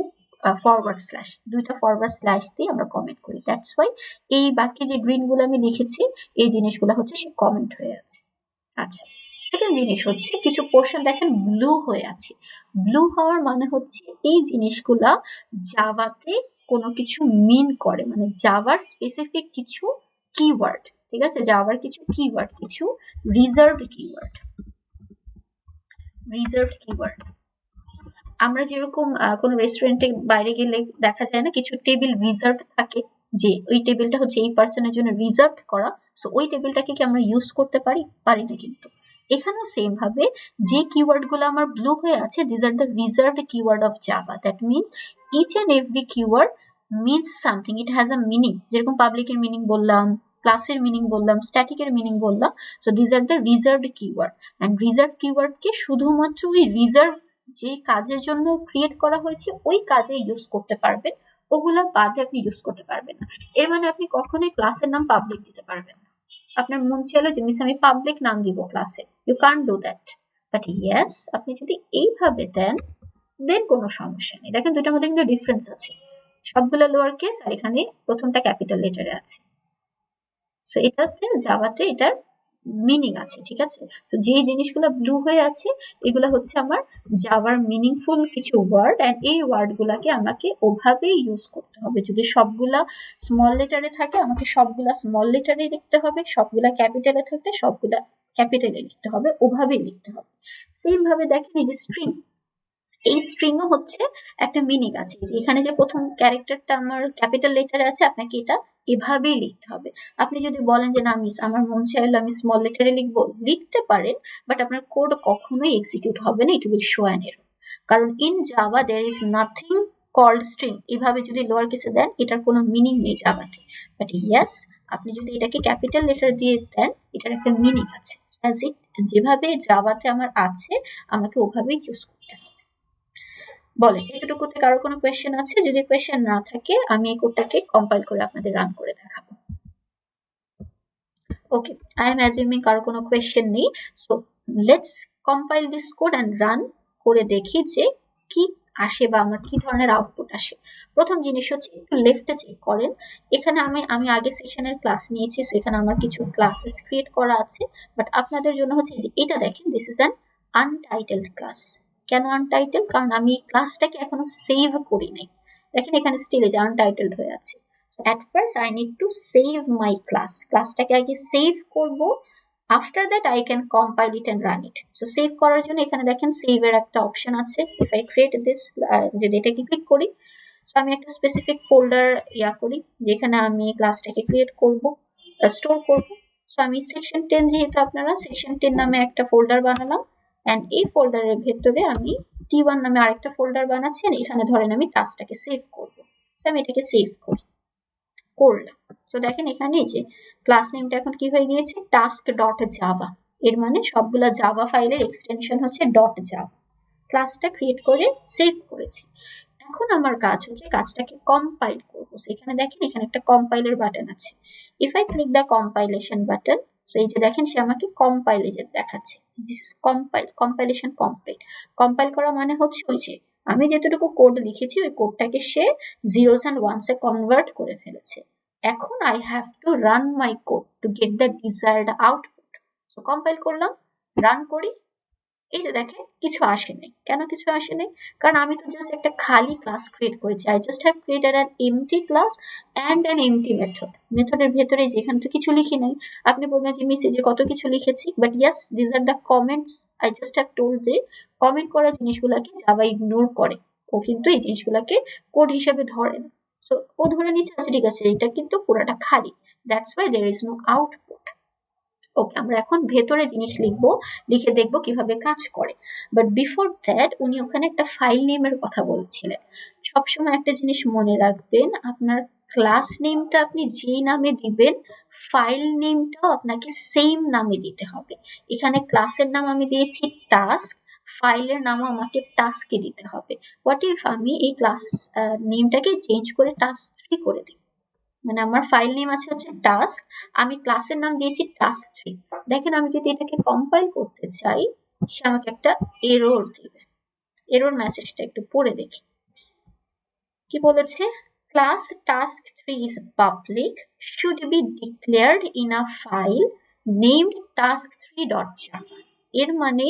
forward slash, দুইটা ফরওয়ার্ড স্ল্যাশ দিয়ে আমরা কমেন্ট করি। দ্যাটস ওয়াই এই বাকি যে গ্রিন গুলো আমি লিখেছি এই জিনিসগুলো হচ্ছে কমেন্ট হয়ে আছে। আচ্ছা, সেকেন্ড জিনিস হচ্ছে কিছু পোর্শন দেখেন ব্লু হয়ে আছে। ব্লু হওয়ার মানে হচ্ছে এই জিনিসগুলা জাভাতে কোনো কিছু মিন করে, মানে জাভার স্পেসিফিক কিছু কিওয়ার্ড, ঠিক আছে, জাভার কিছু কিওয়ার্ড, কিছু রিজার্ভড কিওয়ার্ড। আমরা যেরকম কোনো রেস্টুরেন্টে বাইরে গেলে দেখা যায় না কিছু টেবিল রিজার্ভ থাকে, যে ওই টেবিলটা হচ্ছে এই পার্সনের জন্য রিজার্ভ করা, সো ওই টেবিলটাকে কি আমরা ইউজ করতে পারি না। কিন্তু এখানেও সেম ভাবে যে কিওয়ার্ড গুলো আমার ব্লু হয়ে আছে, this are the reserved keyword of Java. That means each and every keyword means something, it has a meaning. যেরকম পাবলিকের মিনিং বললাম, ক্লাসের মিনিং বললাম, স্ট্যাটিকের মিনিং বললাম, so this are the reserved keyword. And reserve কিওয়ার্ডকে শুধুমাত্র ওই রিজার্ভ যে কাজের জন্য ক্রিয়েট করা হয়েছে ওই কাজে ইউজ করতে পারবেন, ওগুলা বাদে আপনি ইউজ করতে পারবেন না। এর মানে আপনি কখনোই ক্লাসের নাম পাবলিক দিতে পারবেন না। আপনার মন চাইলো যে মিস আমি পাবলিক নাম দিব ক্লাসে, you can't do that. But yes, আপনি যদি এইভাবে দেন দেন কোনো সমস্যা নেই। দেখেন দুইটার মধ্যে কিন্তু ডিফারেন্স আছে, সবগুলো লোয়ার কেস আর এখানে প্রথমটা ক্যাপিটাল লেটারে আছে। সো এটাতে জাভাতে এটার মিনিং আছে, ঠিক আছে। সো যে জিনিসগুলো ব্লু হয়ে আছে এগুলো হচ্ছে আমার জাভার মিনিংফুল কিছু ওয়ার্ড, এন্ড এই ওয়ার্ড গুলাকে আমাকে ওভাবেই ইউজ করতে হবে। যদি সবগুলা স্মল লেটারে থাকে আমাকে সবগুলা স্মল লেটারে লিখতে হবে, সবগুলা ক্যাপিটালে থাকলে সবগুলা ক্যাপিটালে লিখতে হবে, ওভাবেই লিখতে হবে। সেম ভাবে দেখেন এই যে স্ট্রিং, এই স্ট্রিংও হচ্ছে একটা মিনিং আছে। এখানে যে প্রথম ক্যারেক্টারটা আমার ক্যাপিটাল লেটারে আছে, আপনাকে এটা এভাবেই লিখতে হবে। আপনি যদি বলেন যে না মিস আমার মন চাইলো আমি স্মল লেটারে লিখবো, লিখতে পারেন, বাট আপনার কোড কখনোই এক্সিকিউট হবে না, it will show an error. কারণ in Java there is nothing called string. এভাবে যদি লোয়ার কেসে দেন এটার কোনো মিনিং নেই জাভাতে। বাট ইয়েস, আপনি যদি এটাকে ক্যাপিটাল লেটার দিয়ে দেন এটার একটা মিনিং আছে। অ্যাজ ইট যেভাবে জাভাতে আমার আছে আমাকে ওভাবেই ইউজ করতে হবে। বলেন এতটুকুতে কারো কোনো কোয়েশ্চেন আছে? যদি কোয়েশ্চেন না থাকে আমি এই কোডটাকে কম্পাইল করে আপনাদের রান করে দেখাবো। ওকে, আই এম অ্যাজিউমিং কারো কোনো কোয়েশ্চেন নেই। So let's compile this code end run করে দেখি যে কি আসে বা আমার কি ধরনের আউটপুট আসে। প্রথম জিনিস হচ্ছে একটু লেফটে চেক করেন, এখানে আমি আগে সেশনের ক্লাস নিয়েছি, সো এখানে আমার কিছু ক্লাসেস ক্রিয়েট করা আছে, বাট আপনাদের জন্য হচ্ছে যে এটা দেখেন this is an untitled class. কেন আনটাইটেল? কারণ আমি ক্লাসটাকে এখনো সেভ করি নাই। দেখেন এখানে স্টিল এই যে আনটাইটেলড হয়ে আছে। So at first I need to save my class. ক্লাসটাকে আগে সেভ করব, after that I can compile it and run it. So save করার জন্য এখানে দেখেন সেভ এর একটা অপশন আছে। if I create this, যদি এটাকে ক্লিক করি, so আমি একটা স্পেসিফিক ফোল্ডার করি যেখানে আমি ক্লাসটাকে ক্রিয়েট করব। স্টোর করব। সো আমি সেকশন 10 যেহেতু আপনারা সেকশন 10 নামে একটা ফোল্ডার বানালাম এন্ড এই ফোল্ডারের ভেতরে আমি T1 নামে আরেকটা ফোল্ডার বানাচ্ছি এখানে ধরেন আমি টাস্কটাকে সেভ করব। সো আমি এটাকে সেভ করলাম। তো দেখেন এখানে যে ক্লাস নেমটা এখন কি হয়ে গিয়েছে task.java, এর মানে সবগুলা জাভা ফাইলের এক্সটেনশন হচ্ছে .java। ক্লাসটা ক্রিয়েট করে সেভ করেছি। এখন আমার কাজ হচ্ছে কাজটাকে কম্পাইল করব। এখানে দেখেন এখানে একটা কম্পাইলের বাটন আছে। If I click the compilation button, so এই যে দেখেন সে আমাকে কম্পাইলেশন দেখাচ্ছে। This is compilation complete. Compile করা মানে হচ্ছে ওই যে আমি যেটুকু কোড লিখেছি ওই কোডটাকে সে জিরোস এন্ড ওয়ানস এ কনভার্ট করে ফেলেছে। এখন I have to run my code to get the desired output. So compile করলাম, রান করি। এই যে দেখেন কিছু আসে নাই। কেন কিছু আসে নাই? কারণ আমি তো জাস্ট একটা খালি ক্লাস ক্রিয়েট করেছি। I just have created an empty class and an empty method. মেথডের ভেতরে যেখানে তো কিছু লিখি নাই। আপনি বলবেন যে মিস যে কত কিছু লিখেছি, but yes this are the comments. I just have told যে কমেন্ট করা জিনিসগুলোকে জাভা ইগনোর করে। ও কিন্তু এই জিনিসগুলোকে কোড হিসেবে ধরে না। সো ও ধরে নিচ্ছে আচ্ছা ঠিক আছে এটা কিন্তু পুরাটা খালি। That's why there is no output. Okay, আমরা এখন ভেতরে জিনিস লিখবো, লিখে দেখবো কিভাবে কাজ করে। বাট বিফোর দ্যাট উনি ওখানে একটা ফাইল নেমের কথা বলছিলেন। সবসময় একটা জিনিস মনে রাখবেন, আপনার ক্লাস নেমটা আপনি যেই নামে দিবেন ফাইল নেমটাও আপনাকে সেম নামে দিতে হবে। এখানে ক্লাসের নাম আমি দিয়েছি টাস্ক, ফাইলের নামও আমাকে টাস্কে দিতে হবে। হোয়াট ইফ আমি এই ক্লাস নেমটাকে চেঞ্জ করে টাস্ক 3 করে দিই? মানে আমার ফাইল নেম আছে হচ্ছে টাস্ক, আমি ক্লাসের নাম দিয়েছি টাস্ক 3। দেখেন আমি যদি এটাকে কম্পাইল করতে চাই সে আমাকে একটা এরর দিবে। এরর মেসেজটা একটু পড়ে দেখি কি বলেছে। Class task 3 is public, should be declared in a file named task3.java। এর মানে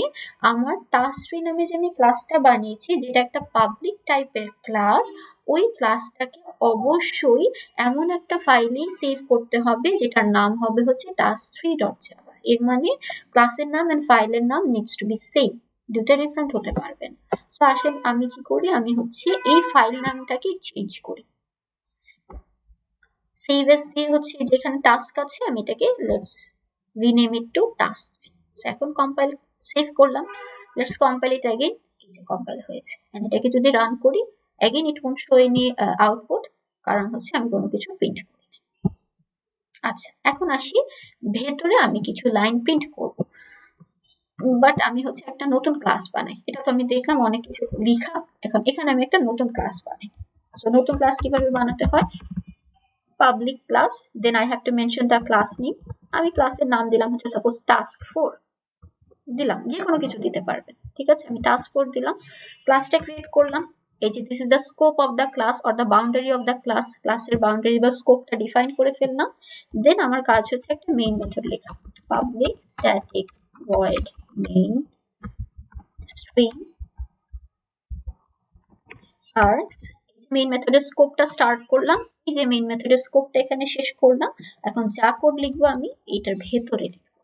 আমার টাস্ক 3 নামে যে আমি ক্লাসটা বানিয়েছি যেটা একটা পাবলিক টাইপের ক্লাস, ওই ক্লাসটাকে অবশ্যই এমন একটা ফাইলে সেভ করতে হবে যেটার নাম হবে হচ্ছে task3.java। এর মানে ক্লাসের নাম এন্ড ফাইলের নাম নিডস টু বি সেম, দুটো ডিফারেন্ট হতে পারবেন। সো আসেন আমি কি করি, আমি হচ্ছে এই ফাইল নামটাকে চেঞ্জ করি। সেভ এস দিয়ে হচ্ছে যেখানে টাস্ক আছে আমি এটাকে let's rename it to task. এখন কম্পাইল সেভ করলাম, লেটস কম্পাইল ইট अगेन। এই যে কম্পাইল হয়েছে। এন্ড এটাকে যদি রান করি again it won't show any output, কারণ হচ্ছে আমি কোনো কিছু প্রিন্ট করিনি। আচ্ছা এখন আসি ভেতরে আমি কিছু লাইন প্রিন্ট করব, বাট আমি হচ্ছে একটা নতুন ক্লাস বানাই। এটা তো আমি দেখলাম অনেক কিছু লেখা, এখন এখানে আমি একটা নতুন ক্লাস বানাই। সো নতুন ক্লাস কিভাবে বানাতে হয়, public class, then I have to mention the class name. আমি ক্লাসের নাম দিলাম হচ্ছে সাপোজ টাস্ক 4 দিলাম, যে কোনো কিছু দিতে পারবেন, ঠিক আছে। আমি টাস্ক 4 দিলাম, ক্লাসটা ক্রিয়েট করলাম। এই যে this is the scope of the class or the boundary of the class, ক্লাসের বাউন্ডারি বা স্কোপটা ডিফাইন করে ফেললাম। দেন আমার কাজ হচ্ছে একটা মেইন মেথড লেখা, public static void main string args। Main মেথডের স্কোপটা স্টার্ট করলাম, এই যে মেইন মেথডের স্কোপটা এখানে শেষ করলাম। এখন যা কোড লিখবো আমি এটার ভেতরে লিখবো।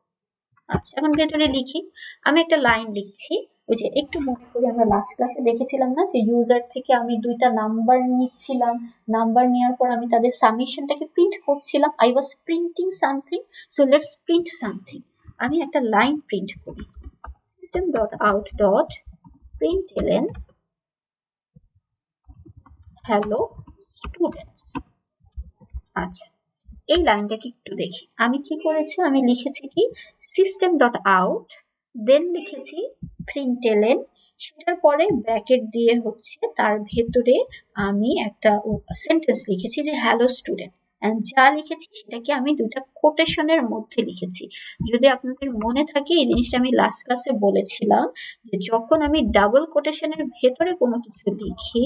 আচ্ছা এখন ভেতরে লিখি, আমি একটা লাইন লিখছি। ওই যে একটু মনে করি আমরা লাস্ট ক্লাসে দেখেছিলাম না যে ইউজার থেকে আমি দুইটা নাম্বার নিচ্ছিলাম, নাম্বার নেওয়ার পর আমি তাদের সাবমিশনটাকে প্রিন্ট করছিলাম। I was printing something, so let's print something. আমি একটা লাইন প্রিন্ট করি, system.out.println hello students। আচ্ছা এই লাইনটাকে একটু দেখি, আমি কি করেছি, আমি লিখেছি কি system.out, দেন লিখেছি println, সেটার পরে ব্র্যাকেট দিয়ে হচ্ছে তার ভেতরে আমি একটা সেন্টেন্স লিখেছি যে হ্যালো স্টুডেন্ট। যা লিখেছি সেটাকে আমি দুইটা কোটেশনের মধ্যে লিখেছি। যদি আপনাদের মনে থাকে এই জিনিসটা আমি লাস্ট ক্লাসে বলেছিলাম যে যখন আমি ডাবল কোটেশনের ভেতরে কোনো কিছু লিখি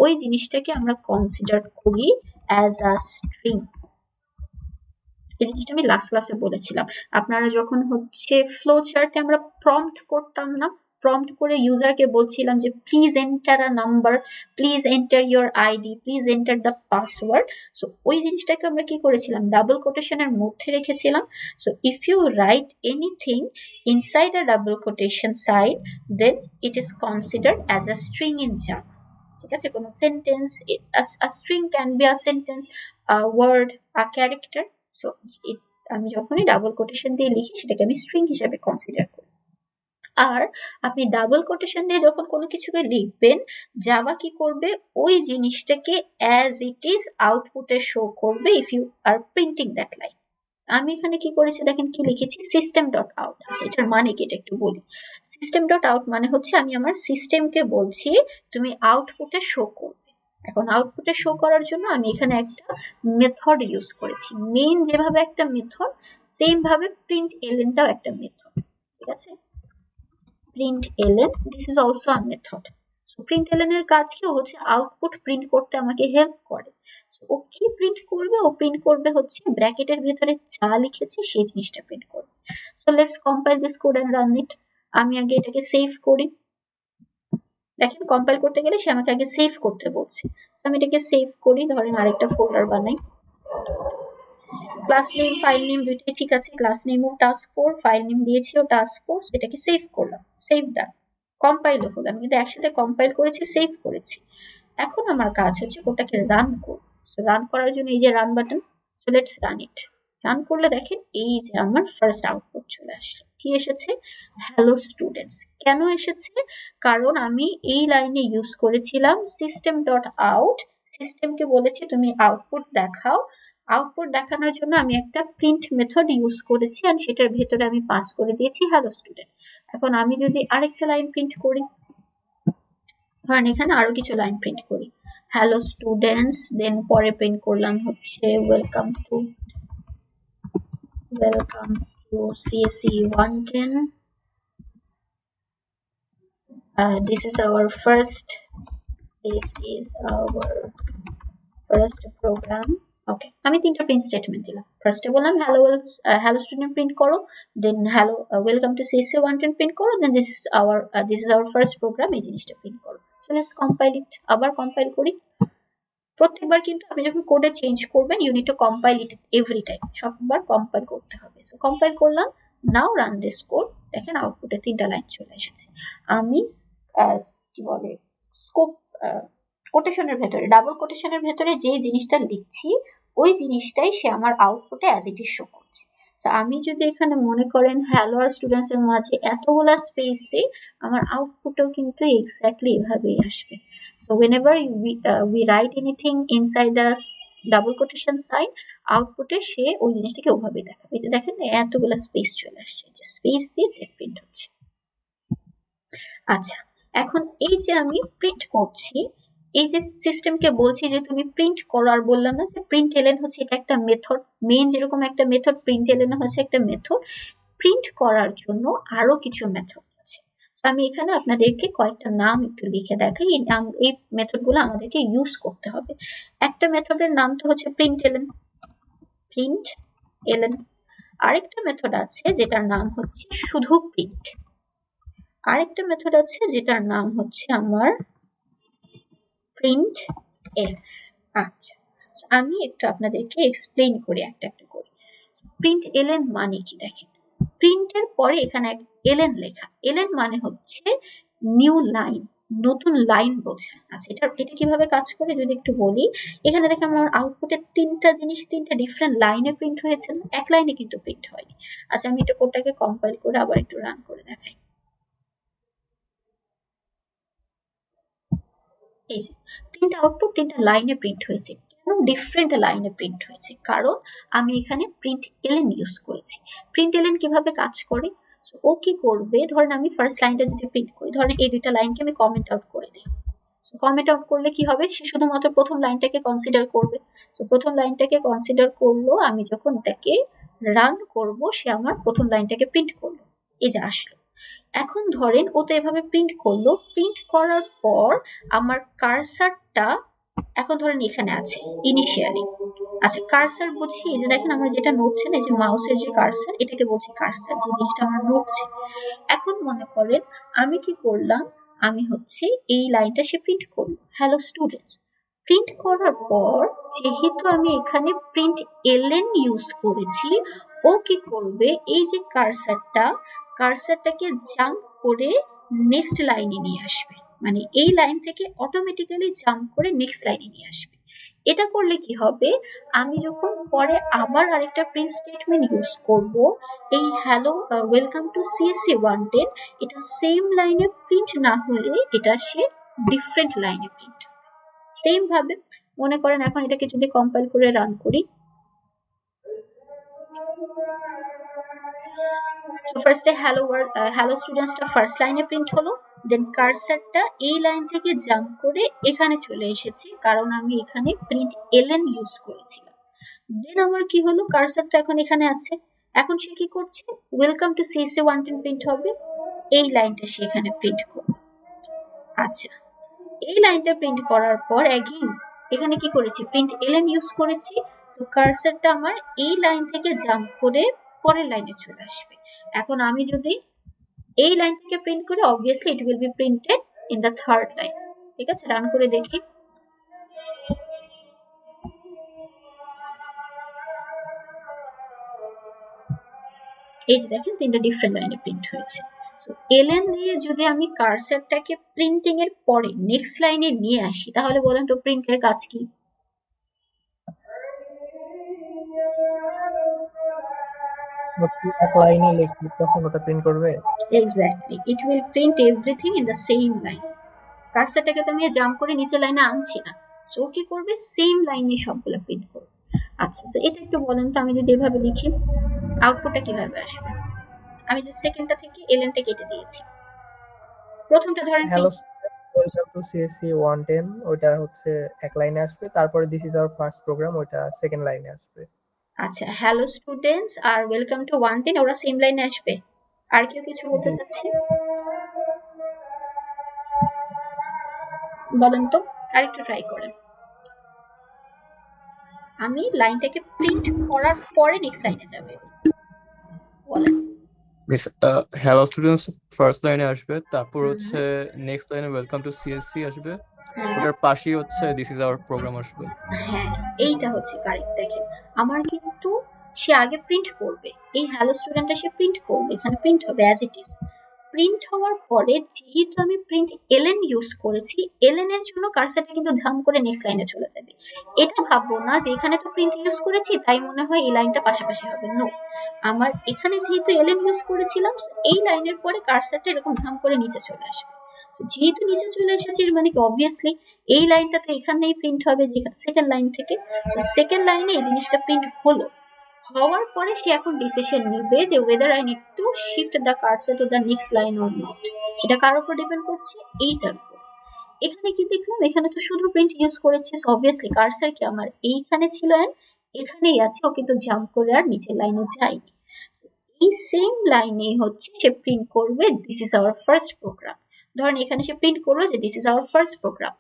ওই জিনিসটাকে আমরা কনসিডার করি অ্যাজ আ স্ট্রিং। এই জিনিসটা আমি লাস্ট ক্লাসে বলেছিলাম। আপনারা যখন হচ্ছে ফ্লো চার্টে আমরা প্রম্পট করতাম না, প্রম্পট করে ইউজারকে বলছিলাম যে please enter a number, please enter your ID, please enter the password. So ওই জিনিসটাকে আমরা কি করেছিলাম, ডাবল কোটেশনের মধ্যে রেখেছিলাম। So if you write anything inside a double quotation side then it is considered as a string in Java. ঠিক আছে, কোনো sentence, a string can be a sentence, a word, a character. So আমি যখনই double quotation দিয়ে লিখি সেটাকে আমি string হিসেবে কনসিডার করি। আর আপনি ডাবল কোটেশন দিয়ে যখন কোনো কিছুকে লিখবেন, জাভা কি করবে, ওই জিনিসটাকে অ্যাজ ইট ইজ আউটপুটে শো করবে if you are printing that line. আমি এখানে কি করেছি দেখেন, কি লিখেছি, সিস্টেম ডট আউট। আচ্ছা, এটার মানে কি এটা একটু বলি। সিস্টেম ডট আউট মানে হচ্ছে আমি আমার সিস্টেমকে বলছি তুমি আউটপুটে শো করবে। এখন আউটপুটে শো করার জন্য আমি এখানে একটা মেথড ইউজ করেছি। মেইন যেভাবে একটা মেথড, সেম ভাবে প্রিন্ট এলএনটাও একটা মেথড। ঠিক আছে, print LN this is also a method. So print LN এর কাজ কি, হচ্ছে আউটপুট প্রিন্ট করতে আমাকে হেল্প করে। ও কি প্রিন্ট করবে, ও প্রিন্ট করবে হচ্ছে ব্র্যাকেটের ভেতরে যা লিখেছি সেই জিনিসটা প্রিন্ট করবে। So let's compile this code end run ইট। আমি আগে এটাকে সেভ করি। দেখেন কম্পাইল করতে গেলে সে আমাকে আগে সেভ করতে বলছে। সো আমি এটাকে সেভ করি, ধরেন আরেকটা ফোল্ডার বানাই। ক্লাস নেম ফাইল নেম দুইটাই ঠিক আছে, ক্লাস নেমও task4, ফাইল নেম দিয়েছিও task4, সেটাকে সেভ করলাম, সেভ ডান। কম্পাইলও হলো, আমি কিন্তু একসাথে কম্পাইল করেছি, সেভ করেছি। এখন আমার কাজ হচ্ছে ওটাকে রান করব। সো রান করার জন্য এই যে run button, so let's run it. Run করলে দেখেন এই যে আমার ফার্স্ট আউটপুট চলে আসলো। কি এসেছে, হ্যালো স্টুডেন্টস। কেন এসেছে, কারণ আমি এই লাইনে ইউজ করেছিলাম সিস্টেম ডট আউট। সিস্টেমকে বলেছি তুমি আউটপুট দেখাও। আউটপুট দেখানোর জন্য আমি একটা প্রিন্ট মেথড ইউজ করেছি, আর সেটার ভেতরে আমি পাস করে দিয়েছি হ্যালো স্টুডেন্ট। এখন আমি যদি আরেকটা লাইন প্রিন্ট করি, ধরেন এখানে আরো কিছু লাইন প্রিন্ট করি, হ্যালো স্টুডেন্টস, দেন পরে প্রিন্ট করলাম হচ্ছে welcome to CSE 110, this is our first program. ওকে, আমি তিনটা প্রিন্ট স্টেটমেন্ট দিলাম। ফার্স্টে বললাম হ্যালো স্টুডেন্ট প্রিন্ট করো, then hello welcome to CSE 110 print করো, then this is our first program, এই জিনিসটা প্রিন্ট করো। So let's compile it. আবার কম্পাইল করি। প্রত্যেকবার কিন্তু আপনি যখন কোডে চেঞ্জ করবেন, you need to compile it every time, সববার কম্পাইল করতে হবে। সো কম্পাইল করলাম, নাও রান দিস কোড। দেখেন আউটপুটে তিনটা লাইন চলে এসেছে। আমি কি বলে স্কোপ কোটেশনের ভেতরে, ডাবল কোটেশনের ভেতরে যে জিনিসটা লিখছি ওই জিনিসটাই সে আমার আউটপুটে অ্যাজ ইট ইজ শো করছে। তো আমি যদি এখানে মনে করেন হ্যালো আর স্টুডেন্টস এর মাঝে এতগুলা স্পেস দিই, আমার আউটপুটও কিন্তু এক্স্যাক্টলি এভাবেই আসবে। So whenever we write anything inside the double quotation sign, আউটপুটে সে ওই জিনিসটাকে ওভাবেই দেখাবে। এই যে দেখেন এতগুলো স্পেস চলে আসছে, যে স্পেস দিয়ে প্রিন্ট হচ্ছে। আচ্ছা, এখন এই যে আমি প্রিন্ট করছি, এই যে সিস্টেমকে বলছি যে তুমি প্রিন্ট করো, আর বললাম না যে প্রিন্ট এলএন হচ্ছে এটা একটা মেথড, মেইন যেরকম একটা মেথড, প্রিন্ট এলএন হচ্ছে একটা মেথড। প্রিন্ট করার জন্য আরো কিছু মেথড আছে। আমি এখানে আপনাদেরকে কয়েকটা নাম একটু লিখে দেখাই, এই মেথডগুলো আমাদেরকে ইউজ করতে হবে। একটা মেথডের নাম তো হচ্ছে প্রিন্ট এলএন। আরেকটা মেথড আছে যেটার নাম হচ্ছে শুধু প্রিন্ট। আরেকটা মেথড আছে যেটার নাম হচ্ছে আমার প্রিন্ট এফ। আচ্ছা, আমি একটু আপনাদেরকে এক্সপ্লেইন করি একটা একটা করে। প্রিন্ট এলএন মানে কি দেখেন, প্রিন্টের পরে এখানে এলএন লেখা, এলএন মানে হচ্ছে নিউ লাইন, নতুন লাইন বোঝায়। আচ্ছা, এটা কিভাবে কাজ করে যদি একটু বলি। এখানে দেখেন আমার আউটপুটে তিনটা জিনিস, তিনটা ডিফারেন্ট লাইনে প্রিন্ট হয়েছে, এক লাইনে কিন্তু প্রিন্ট হয়নি। আচ্ছা, আমি এটা কোডটাকে কম্পাইল করে আবার একটু রান করে দেখাই। এই যে তিনটা আউটপুট তিনটা লাইনে প্রিন্ট হয়েছে। কেন ডিফারেন্ট লাইনে প্রিন্ট হয়েছে? কারণ আমি এখানে প্রিন্ট এলএন ইউজ করেছি। প্রিন্ট এলএন কিভাবে কাজ করে, ও কি করবে, ধরেন আমি ফার্স্ট লাইনটা যদি প্রিন্ট করি, ধরেন এই দুইটা লাইনকে আমি কমেন্ট আউট করে দিই। সো কমেন্ট আউট করলে কি হবে, সে শুধুমাত্র প্রথম লাইনটাকে কনসিডার করবে। তো প্রথম লাইনটাকে কনসিডার করলো, আমি যখন এটাকে রান করব সে আমার প্রথম লাইনটাকে প্রিন্ট করলো, এই যে আসলো। এখন ধরেন ও তো এভাবে প্রিন্ট করলো, প্রিন্ট করার পর আমার কার্সারটা এখন ধরেন এখানে আছে ইনিশিয়ালি। আচ্ছা, কার্সার বুঝি, এই যে দেখেন আমার যেটা নড়ছে না, এই যে মাউসের যে কার্সার, এটাকে বলছি কার্সার, যে জিনিসটা আমার নড়ছে। এখন মনে করেন আমি কি করলাম, আমি হচ্ছে এই লাইনটা সে প্রিন্ট করলো, হ্যালো স্টুডেন্টস। প্রিন্ট করার পর যেহেতু আমি এখানে প্রিন্ট এলএন ইউজ করেছি, ও কি করবে, এই যে কার্সারটাকে জাম্প করে নেক্সট লাইনে নিয়ে আসবে, মানে এই লাইন থেকে অটোমেটিক্যালি জাম্প করে নেক্সট লাইনে নিয়ে আসবে। এটা করলে কি হবে, আমি যখন পরে আবার আরেকটা প্রিন্ট স্টেটমেন্ট ইউজ করব, এই hello welcome two CSC wanted, এটা সেম লাইনে প্রিন্ট না হয়ে এটা সে ডিফারেন্ট লাইনে প্রিন্ট। সেম ভাবে মনে করেন এখন এটাকে যদি কম্পাইল করে রান করি, সো ফার্স্টে হ্যালো স্টুডেন্টসটা ফার্স্ট লাইনে প্রিন্ট হলো, দেন কার্সারটা এই লাইন থেকে জাম্প করে এখানে চলে এসেছে কারণ আমি এখানে প্রিন্ট এলএন ইউজ করেছিলাম। দেন আমার কি হলো, কার্সারটা এখন এখানে আছে, এখন সে কি করছে, welcome to CSC wanted print হবে, এই লাইনটা সে এখানে প্রিন্ট করবে। আচ্ছা, এই লাইনটা প্রিন্ট করার পর অ্যাগেইন এখানে কি করেছি, প্রিন্ট এলএন ইউজ করেছি, সো কার্সারটা আমার এই লাইন থেকে জাম্প করে পরের লাইনে চলে আসবে। এখন আমি যদি এই লাইন থেকে প্রিন্ট করি, obviously it will be printed in the third line. ঠিক আছে, রান করে দেখি। এই যে দেখেন তিনটা ডিফারেন্ট লাইনে প্রিন্ট হয়েছে। সো এলএন দিয়ে যদি আমি কার্সারটাকে প্রিন্টিং এর পরে নেক্সট লাইনে নিয়ে আসি, তাহলে বলেন তো প্রিন্টের কাজ কি? এক লাইনে লিখি তখন ওটা প্রিন্ট করবে। Exactly, it will print everything in the same line. কার্সারটাকে তো আমি জাম্প করে নিচে লাইনে আনছি না, সো কি করবে, সেম লাইনে সবগুলো প্রিন্ট করবে। আচ্ছা, তো এটা একটু বলেন তো, আমি যদি এভাবে লিখি আউটপুটটা কিভাবে আসবে? আমি যে সেকেন্ডটা থেকে এলএনটা কেটে দিয়েছি, প্রথমটা ধরেন হ্যালো ওয়েলকাম টু সিএসসি 110 ওইটা হচ্ছে এক লাইনে আসবে, তারপরে this is our first program ওইটা সেকেন্ড লাইনে আসবে। আচ্ছা, হ্যালো স্টুডেন্টস আর ওয়েলকাম টু 110 ওরা সেম লাইনে আসবে। আর কেউ কিছু বলতে চাচ্ছে? বলেন তো, আরেকটু ট্রাই করেন। আমি লাইনটাকে প্রিন্ট করার পরে নেক্সট লাইনে যাবে, বলেন। মিস হ্যালো স্টুডেন্টস ফার্স্ট লাইনে আসবে, তারপর হচ্ছে নেক্সট লাইনে ওয়েলকাম টু সিএসসি আসবে, হ্যাঁ ওটার পাশেই হচ্ছে দিস ইজ আওয়ার প্রোগ্রাম আসবে। হ্যাঁ, এইটা হচ্ছে কারেক্ট। দেখেন আমার কিন্তু সে আগে প্রিন্ট করবে, এই হ্যালো স্টুডেন্টটা সে প্রিন্ট করবে, এখানে প্রিন্ট হবে অ্যাজ ইট ইজ। প্রিন্ট হওয়ার পরে যেহেতু আমি প্রিন্ট এলএন ইউজ করেছি, এলএন এর জন্য কার্সারটা কিন্তু ধাম করে নেক্সট লাইনে চলে যাবে। এটা ভাববো না যে এখানে তো প্রিন্ট ইউজ করেছি তাই মনে হয় এই লাইনটা পাশাপাশি হবে, নো। আমার এখানে যেহেতু এলএন ইউজ করেছিলাম, এই লাইনের পরে কার্সারটা এরকম ধাম করে নিচে চলে আসবে। যেহেতু নিচে চলে এসেছে এর মানে কি, অবভিয়াসলি এই লাইনটা তো এখানেই প্রিন্ট হবে, যে সেকেন্ড লাইন থেকে। সো সেকেন্ড লাইনে এই জিনিসটা প্রিন্ট হলো, হওয়ার পরে সে এখন ডিসিশন নিবে যে whether I need to shift the cursor to the next line or not, সেটা কার উপর ডিপেন্ড করছে, এইটার উপর। এখানে কি দেখলাম, এখানে তো শুধু প্রিন্ট ইউজ করেছে, অবভিয়াসলি কার্সার কি আমার এইখানে ছিল and এখানেই আছে, ও কিন্তু জাম্প করে আর নিচের লাইনে যায়নি। এই সেম লাইনে হচ্ছে সে প্রিন্ট করবে this is our first program. ধরেন এখানে সে প্রিন্ট করলো যে this is our first program.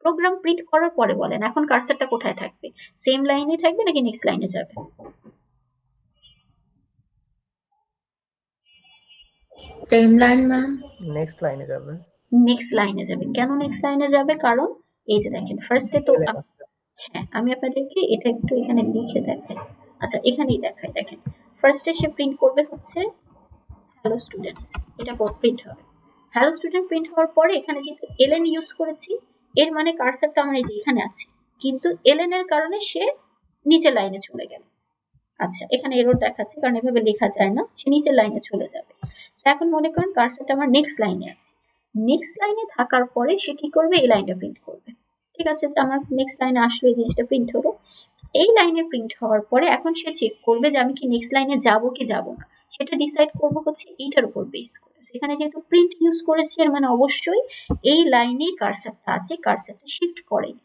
Program print করার পরে বলেন এখন কার্সারটা কোথায় থাকবে, সেম লাইনে থাকবে নাকি নেক্সট লাইনে যাবে? Same line, ma'am. নেক্সট লাইনে যাবে। নেক্সট লাইনে যাবে। কেন নেক্সট লাইনে যাবে? কারণ এই যে দেখেন ফার্স্টে তো হ্যাঁ, আমি আপনাদেরকে এটা একটু এখানে লিখে দেখাই। আচ্ছা, এখানেই দেখাই। দেখেন ফার্স্টে সে প্রিন্ট করবে হচ্ছে হ্যালো স্টুডেন্টস, এটা প্রিন্ট হবে। হ্যালো স্টুডেন্ট প্রিন্ট হওয়ার পরে এখানে যেহেতু এলএন ইউজ করেছি, এর মানে কার্সারটা আমার এই যে এখানে আছে, কিন্তু এলএন এর কারণে সে নিচের লাইনে চলে গেল। আচ্ছা, এখানে এরর দেখাচ্ছে কারণ এভাবে লেখা যায় না, সে নিচের লাইনে চলে যাবে। এখন মনে করেন কার্সারটা আমার নেক্সট লাইনে আছে, নেক্সট লাইনে থাকার পরে সে কি করবে, এই লাইনটা প্রিন্ট করবে। ঠিক আছে, আমার নেক্সট লাইনে আসলে এই জিনিসটা প্রিন্ট হলো। এই লাইনে প্রিন্ট হওয়ার পরে এখন সে চেক করবে যে আমি কি নেক্সট লাইনে যাব কি যাব না, সেটা ডিসাইড করবো হচ্ছে এইটার উপর বেস করে। সেখানে যেহেতু প্রিন্ট ইউজ করেছি এর মানে অবশ্যই এই লাইনেই কার্সারটা আছে, কার্সারটা শিফট করেনি।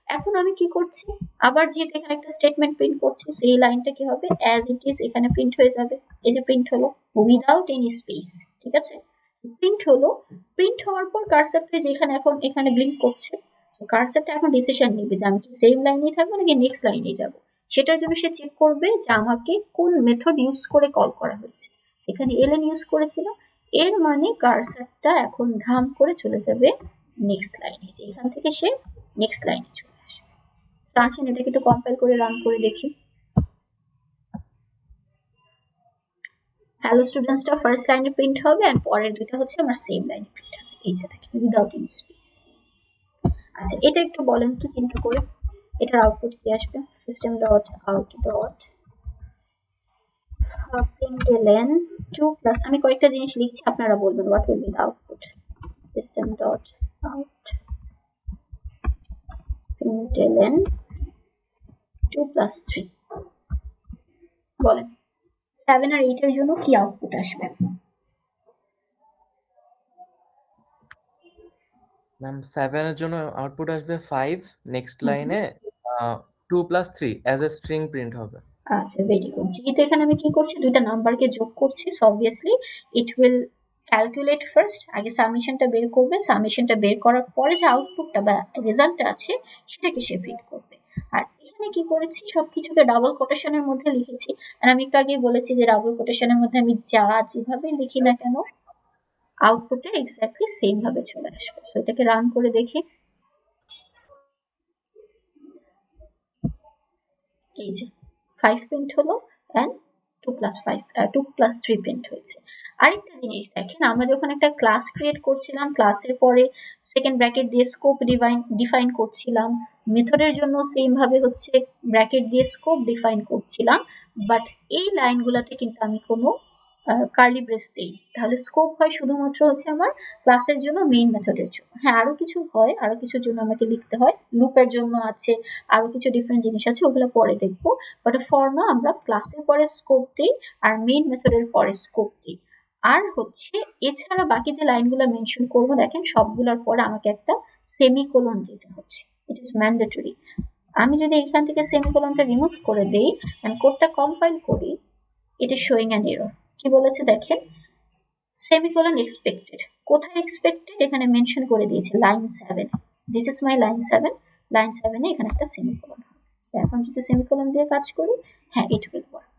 এখন আমি কি করছি, আবার যেহেতু এখানে একটা স্টেটমেন্ট প্রিন্ট করছি, সেই লাইনটা কি হবে, অ্যাজ ইট ইজ এখানে প্রিন্ট হয়ে যাবে। এই যে প্রিন্ট হলো উইদাউট এনি স্পেস। ঠিক আছে, প্রিন্ট হলো। প্রিন্ট হওয়ার পর কার্সারটা যেখানে এখন এখানে ব্লিঙ্ক করছে, সো কার্সারটা এখন ডিসিশন নেবে যে আমি কি সেম লাইনেই থাকবো নাকি নেক্সট লাইনে যাব। সেটার জন্য সে চেক করবে যে আমাকে কোন মেথড ইউজ করে কল করা হয়েছে। এখানে এলএন ইউজ করেছিল, এর মানে কার্সারটা এখন ধাম করে চলে যাবে নেক্সট লাইনে, যে এখান থেকে সে নেক্সট লাইনে চলে আসবে। তো আসেন এটাকে একটু কম্পাইল করে রান করে দেখি। হ্যালো স্টুডেন্টসটা ফার্স্ট লাইনে প্রিন্ট হবে আর পরের দুটো হচ্ছে আমার সেম লাইনে প্রিন্ট হবে, এই যে দেখেন উইদাউট এনি স্পেস। আচ্ছা, এটা একটু বলেন তো চিন্তা করে, এটার আউটপুট কি আসবে? System dot out dot println 2 plus, আমি কয়েকটা জিনিস লিখছি, আপনারা বলবেন what will be the output. System dot out println 2 plus 3, বলেন 7 আর 8 এর জন্য কি আউটপুট আসবে? ম্যাম 7 এর জন্য আউটপুট আসবে 5, নেক্সট লাইনে 2 plus 3 as a string print হবে। আচ্ছা, ভেরি গুড। যেহেতু এখানে আমি কি করছি, দুইটা নাম্বারকে যোগ করছি, so obviously it will calculate first, আগে সামেশনটা বের করবে, সামেশনটা বের করার পরে যে আউটপুটটা বা রেজাল্টটা আছে সেটাকে সে প্রিন্ট করবে। আর এখানে কি করেছি, সবকিছুকে ডাবল কোটেশনের মধ্যে লিখেছি। আর আমি একটু আগেই বলেছি যে ডাবল কোটেশনের মধ্যে আমি যা যেভাবে লিখি না কেন আউটপুটে এক্স্যাক্টলি সেম ভাবে চলে আসবে। সো এটাকে রান করে দেখি। এই যে 5 প্রিন্ট হলো এন্ড 2 প্লাস 5 2 প্লাস 3 প্রিন্ট হয়েছে। আরেকটা জিনিস দেখেন, আমরা যখন একটা ক্লাস ক্রিয়েট করছিলাম, ক্লাসের পরে সেকেন্ড ব্র্যাকেট দিয়ে স্কোপ ডিফাইন করছিলাম, মেথডের জন্য সেম ভাবে হচ্ছে ব্র্যাকেট দিয়ে স্কোপ ডিফাইন করছিলাম, বাট এই লাইনগুলোতে কিন্তু আমি কোনো কার্লি ব্রেস দেই। তাহলে স্কোপ হয় শুধুমাত্র হচ্ছে আমার ক্লাসের জন্য, মেইন মেথডের জন্য। হ্যাঁ, আরো কিছু হয়, আরো কিছুর জন্য আমাকে লিখতে হয়, লুপের জন্য আছে, আরো কিছু ডিফারেন্ট জিনিস আছে, ওগুলো পরে দেখবো। বাট ফর নাও আমরা ক্লাসের পরে স্কোপ দিই আর মেইন মেথডের পরে স্কোপ দিই। আর হচ্ছে এছাড়া বাকি যে লাইনগুলো মেনশন করবো, দেখেন সবগুলোর পরে আমাকে একটা সেমিকোলন দিতে হচ্ছে, ইট ইজ ম্যান্ডেটরি। আমি যদি এখান থেকে সেমিকোলনটা রিমুভ করে দেই এন্ড কোডটা কম্পাইল করি, it is showing an error. কি বলেছে দেখেন, সেমিকোলন এক্সপেক্টেড। কোথায় এক্সপেক্টেড? এখানে মেনশন করে দিয়েছে line 7। This is my line 7, line 7 এ এখানে একটা সেমিকোলন। সো এখন যদি সেমিকোলন দিয়ে কাজ করি, হ্যাঁ ইট উইল ওয়ার্ক।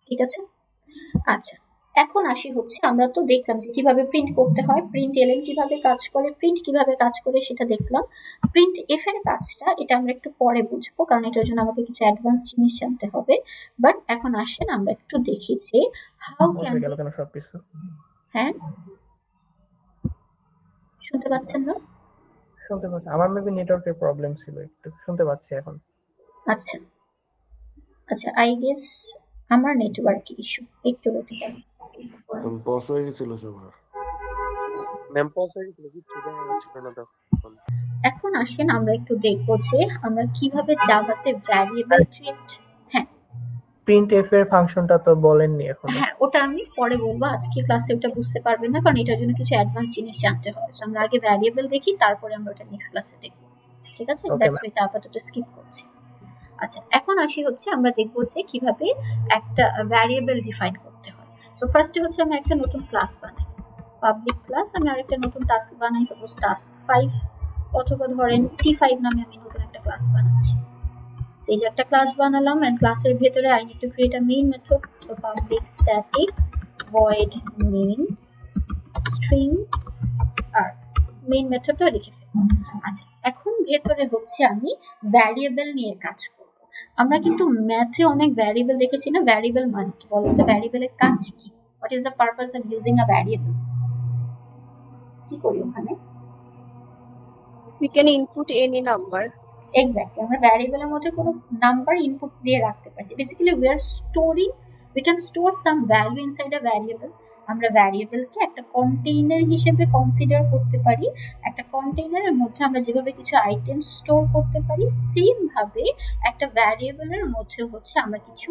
ঠিক আছে, আচ্ছা এখন আসি হচ্ছে, আমরা তো দেখলাম যে কিভাবে প্রিন্ট করতে হয়, প্রিন্ট এলএন কিভাবে কাজ করে, প্রিন্ট কিভাবে কাজ করে সেটা দেখলাম। প্রিন্ট এফ এর কাজটা এটা আমরা একটু পরে বুঝবো, কারণ এটার জন্য আমাকে কিছু অ্যাডভান্স জিনিস জানতে হবে। বাট এখন আসেন আমরা একটু দেখি যে হাউ ক্যান, গেল কেন সবকিছু? হ্যাঁ শুনতে পাচ্ছেন না? শুনতে পাচ্ছি, আমার মেবি নেটওয়ার্কের প্রবলেম ছিল, একটু শুনতে পাচ্ছি এখন। আচ্ছা আচ্ছা, আই গেস আমার নেটওয়ার্ক ইস্যু, একটু হতে পারে। পজ হয়ে গেছিল সবার। ম্যাম পজ হয়ে গেছিল, কিচ্ছু দেখা যাচ্ছিল না তখন। এখন আসেন আমরা একটু দেখবো যে আমরা কিভাবে জাভাতে ভ্যারিয়েবল ট্রিট, হ্যাঁ প্রিন্ট এফ এর ফাংশনটা তো বলেননি এখনো। হ্যাঁ ওটা আমি পরে বলবো, আজকে ক্লাসে ওটা বুঝতে পারবেন না, কারণ এটার জন্য কিছু অ্যাডভান্স জিনিস জানতে হবে। সো আমরা আগে ভ্যারিয়েবল দেখি, তারপরে আমরা ওটা নেক্সট ক্লাসে দেখব। ঠিক আছে, Okay, দ্যাটস ma'am. ওয়াই আপাতত স্কিপ করছি। আচ্ছা এখন আসি হচ্ছে আমরা দেখবো যে কিভাবে একটা ভ্যারিয়েবল ডিফাইন করতে হয়। সো ফার্স্টে হচ্ছে আমি একটা নতুন ক্লাস বানাই, পাবলিক ক্লাস। আমি আরেকটা নতুন টাস্ক বানাই, সাপোজ টাস্ক 5, অথবা ধরেন T5 নামে আমি নতুন একটা ক্লাস বানাচ্ছি। So এই যে একটা ক্লাস বানালাম, এন্ড ক্লাসের ভেতরে I need to create a main method. So public static void main string args, main মেথডটা লিখে ফেললাম। আচ্ছা এখন ভেতরে হচ্ছে আমি ভ্যারিয়েবল নিয়ে কাজ করব। আমরা কিন্তু ম্যাথে অনেক ভ্যারিয়েবল দেখেছি না, ভ্যারিয়েবল মানে কি বলতো, ভ্যারিয়েবলের কাজ কি, what is the purpose of using a variable? কি করি ওখানে? We can input any number. Exactly, আমরা ভ্যারিয়েবলের মধ্যে কোনো নাম্বার ইনপুট দিয়ে রাখতে পারছি। Basically we are storing, we can store some value inside a variable. আমরা ভ্যারিয়েবলকে একটা কন্টেইনার হিসেবে কনসিডার করতে পারি। একটা কন্টেইনারের মধ্যে আমরা যেভাবে কিছু আইটেম স্টোর করতে পারি, সেম ভাবে একটা ভ্যারিয়েবলের মধ্যে হচ্ছে আমরা কিছু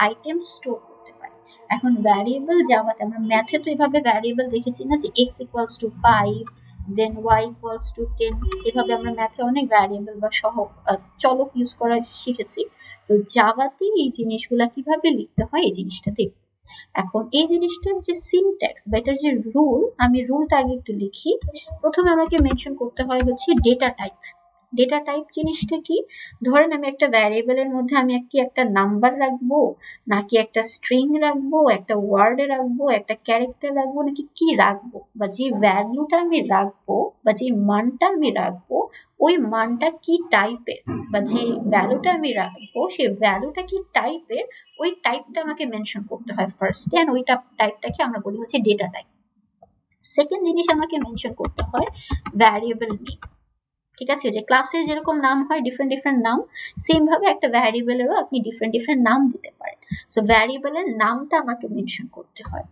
আইটেম স্টোর করতে পারি। এখন ভ্যারিয়েবল জাভাতে, আমরা ম্যাথে তো এভাবে ভ্যারিয়েবল দেখেছি না, যে x equals to 5 then y equals to 10, এভাবে আমরা ম্যাথে অনেক ভ্যারিয়েবল বা চলক ইউজ করা শিখেছি। তো জাভাতে এই জিনিসগুলা কিভাবে লিখতে হয় এই জিনিসটা দেখব। এখন এই জিনিসটার যে সিনট্যাক্স বা এটার যে রুল, আমি রুলটা আগে একটু লিখি। প্রথমে আমাকে মেনশন করতে হয় হচ্ছে ডেটা টাইপ। ডেটা টাইপ জিনিসটা কি? ধরেন আমি একটা ভ্যারিয়েবলের মধ্যে আমি একটা নাম্বার রাখবো, নাকি একটা স্ট্রিং রাখবো, একটা ওয়ার্ডে রাখবো, একটা ক্যারেক্টার রাখবো, নাকি কি রাখবো, বা যে ভ্যালুটা আমি রাখবো বা যে মানটা আমি রাখবো ওই মানটা কি টাইপের, বা যে ভ্যালুটা আমি রাখবো সেই ভ্যালুটা কি টাইপের, ওই টাইপটা আমাকে মেনশন করতে হয় ফার্স্টে, এন্ড ওই টাইপটাকে আমরা বলি হচ্ছে ডেটা টাইপ। সেকেন্ড জিনিস আমাকে মেনশন করতে হয় ভ্যারিয়েবল নেম। ঠিক আছে, যে ক্লাসের যেরকম নাম হয় ডিফারেন্ট ডিফারেন্ট নাম, সেম ভাবে একটা ভ্যারিয়েবলেরও আপনি ডিফারেন্ট ডিফারেন্ট নাম দিতে পারেন। সো ভ্যারিয়েবলের নামটা আমাকে মেনশন করতে হয়,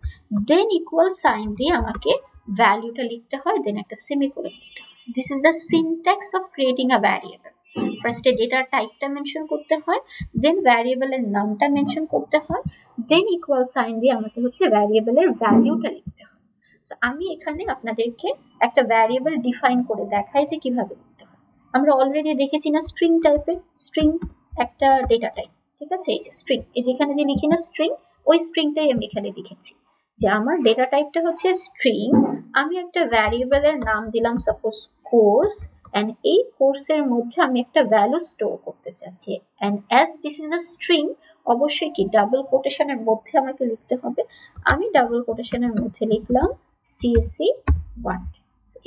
দেন ইকুয়াল সাইন দিয়ে আমাকে ভ্যালুটা লিখতে হয়, দেন একটা সেমিকোলন দিতে হয়। This is the syntax of creating a variable. ফার্স্টে ডেটার টাইপটা মেনশন করতে হয়, দেন ভ্যারিয়েবলের নামটা মেনশন করতে হয়, দেন ইকুয়াল সাইন দিয়ে আমাকে হচ্ছে ভ্যারিয়েবলের ভ্যালুটা লিখতে হয়। সো আমি এখানে আপনাদেরকে একটা ভ্যারিয়েবল ডিফাইন করে দেখাই যে কিভাবে লিখতে হয়। আমরা অলরেডি দেখেছি না স্ট্রিং টাইপের, স্ট্রিং একটা ডেটা টাইপ। ঠিক আছে, এই যে স্ট্রিং, এই যেখানে যে লিখি না স্ট্রিং, ওই স্ট্রিংটাই আমি এখানে লিখেছি যে আমার ডেটা টাইপটা হচ্ছে স্ট্রিং। আমি একটা ভ্যারিয়েবলের নাম দিলাম সাপোজ কোর্স, এন্ড এই কোর্সের মধ্যে আমি একটা ভ্যালু স্টোর করতে চাচ্ছি, and as this is a string, অবশ্যই কি ডাবল কোটেশনের মধ্যে আমাকে লিখতে হবে। আমি ডাবল কোটেশনের মধ্যে লিখলাম CSC1।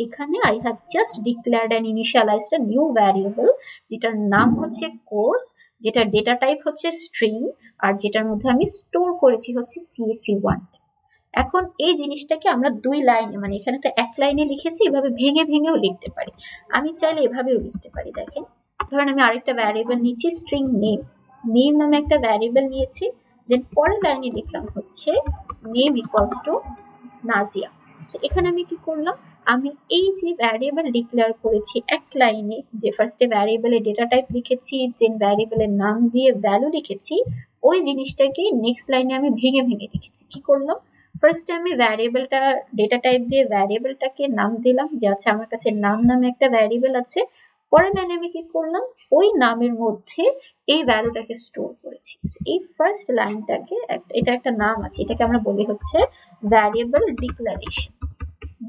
এখানে I have just declared and initialized a new variable যেটার নাম হচ্ছে কোর্স, যেটার ডেটা টাইপ হচ্ছে স্ট্রিং, আর যেটার মধ্যে আমি স্টোর করেছি হচ্ছে CSC1। এখন এই জিনিসটাকে আমরা দুই লাইনে, মানে এখানে তো এক লাইনে লিখেছি, এভাবে ভেঙে ভেঙেও লিখতে পারি। আমি চাইলে এভাবেও লিখতে পারি। দেখেন, ধরেন আমি আরেকটা ভ্যারিয়েবল নিয়েছি স্ট্রিং নেম, নেম নামে একটা ভ্যারিয়েবল নিয়েছি, দেন পরের লাইনে লিখলাম হচ্ছে নেম ইকুয়ালস টু নাজিয়া। এখানে আমি কি করলাম, আমি এই যে ভ্যারিয়েবল ডিক্লেয়ার করেছি এক লাইনে, যে ফার্স্টে ভ্যারিয়েবলের ডেটা টাইপ লিখেছি, দেন ভ্যারিয়েবলের নাম দিয়ে ভ্যালু লিখেছি, ওই জিনিসটাকে নেক্সট লাইনে আমি ভেঙে ভেঙে লিখেছি। কি করলাম, ফার্স্টে আমি ভ্যারিয়েবলটা ডেটা টাইপ দিয়ে ভ্যারিয়েবলটাকে নাম দিলাম, যে আচ্ছা আমার কাছে নাম নামে একটা ভ্যারিয়েবল আছে। পরের লাইনে আমি কি করলাম, ওই নামের মধ্যে এই ভ্যালুটাকে স্টোর করেছি। এই ফার্স্ট লাইনটাকে, এটা একটা নাম আছে, এটাকে আমরা বলি হচ্ছে ভ্যারিয়েবল ডিক্লারেশন।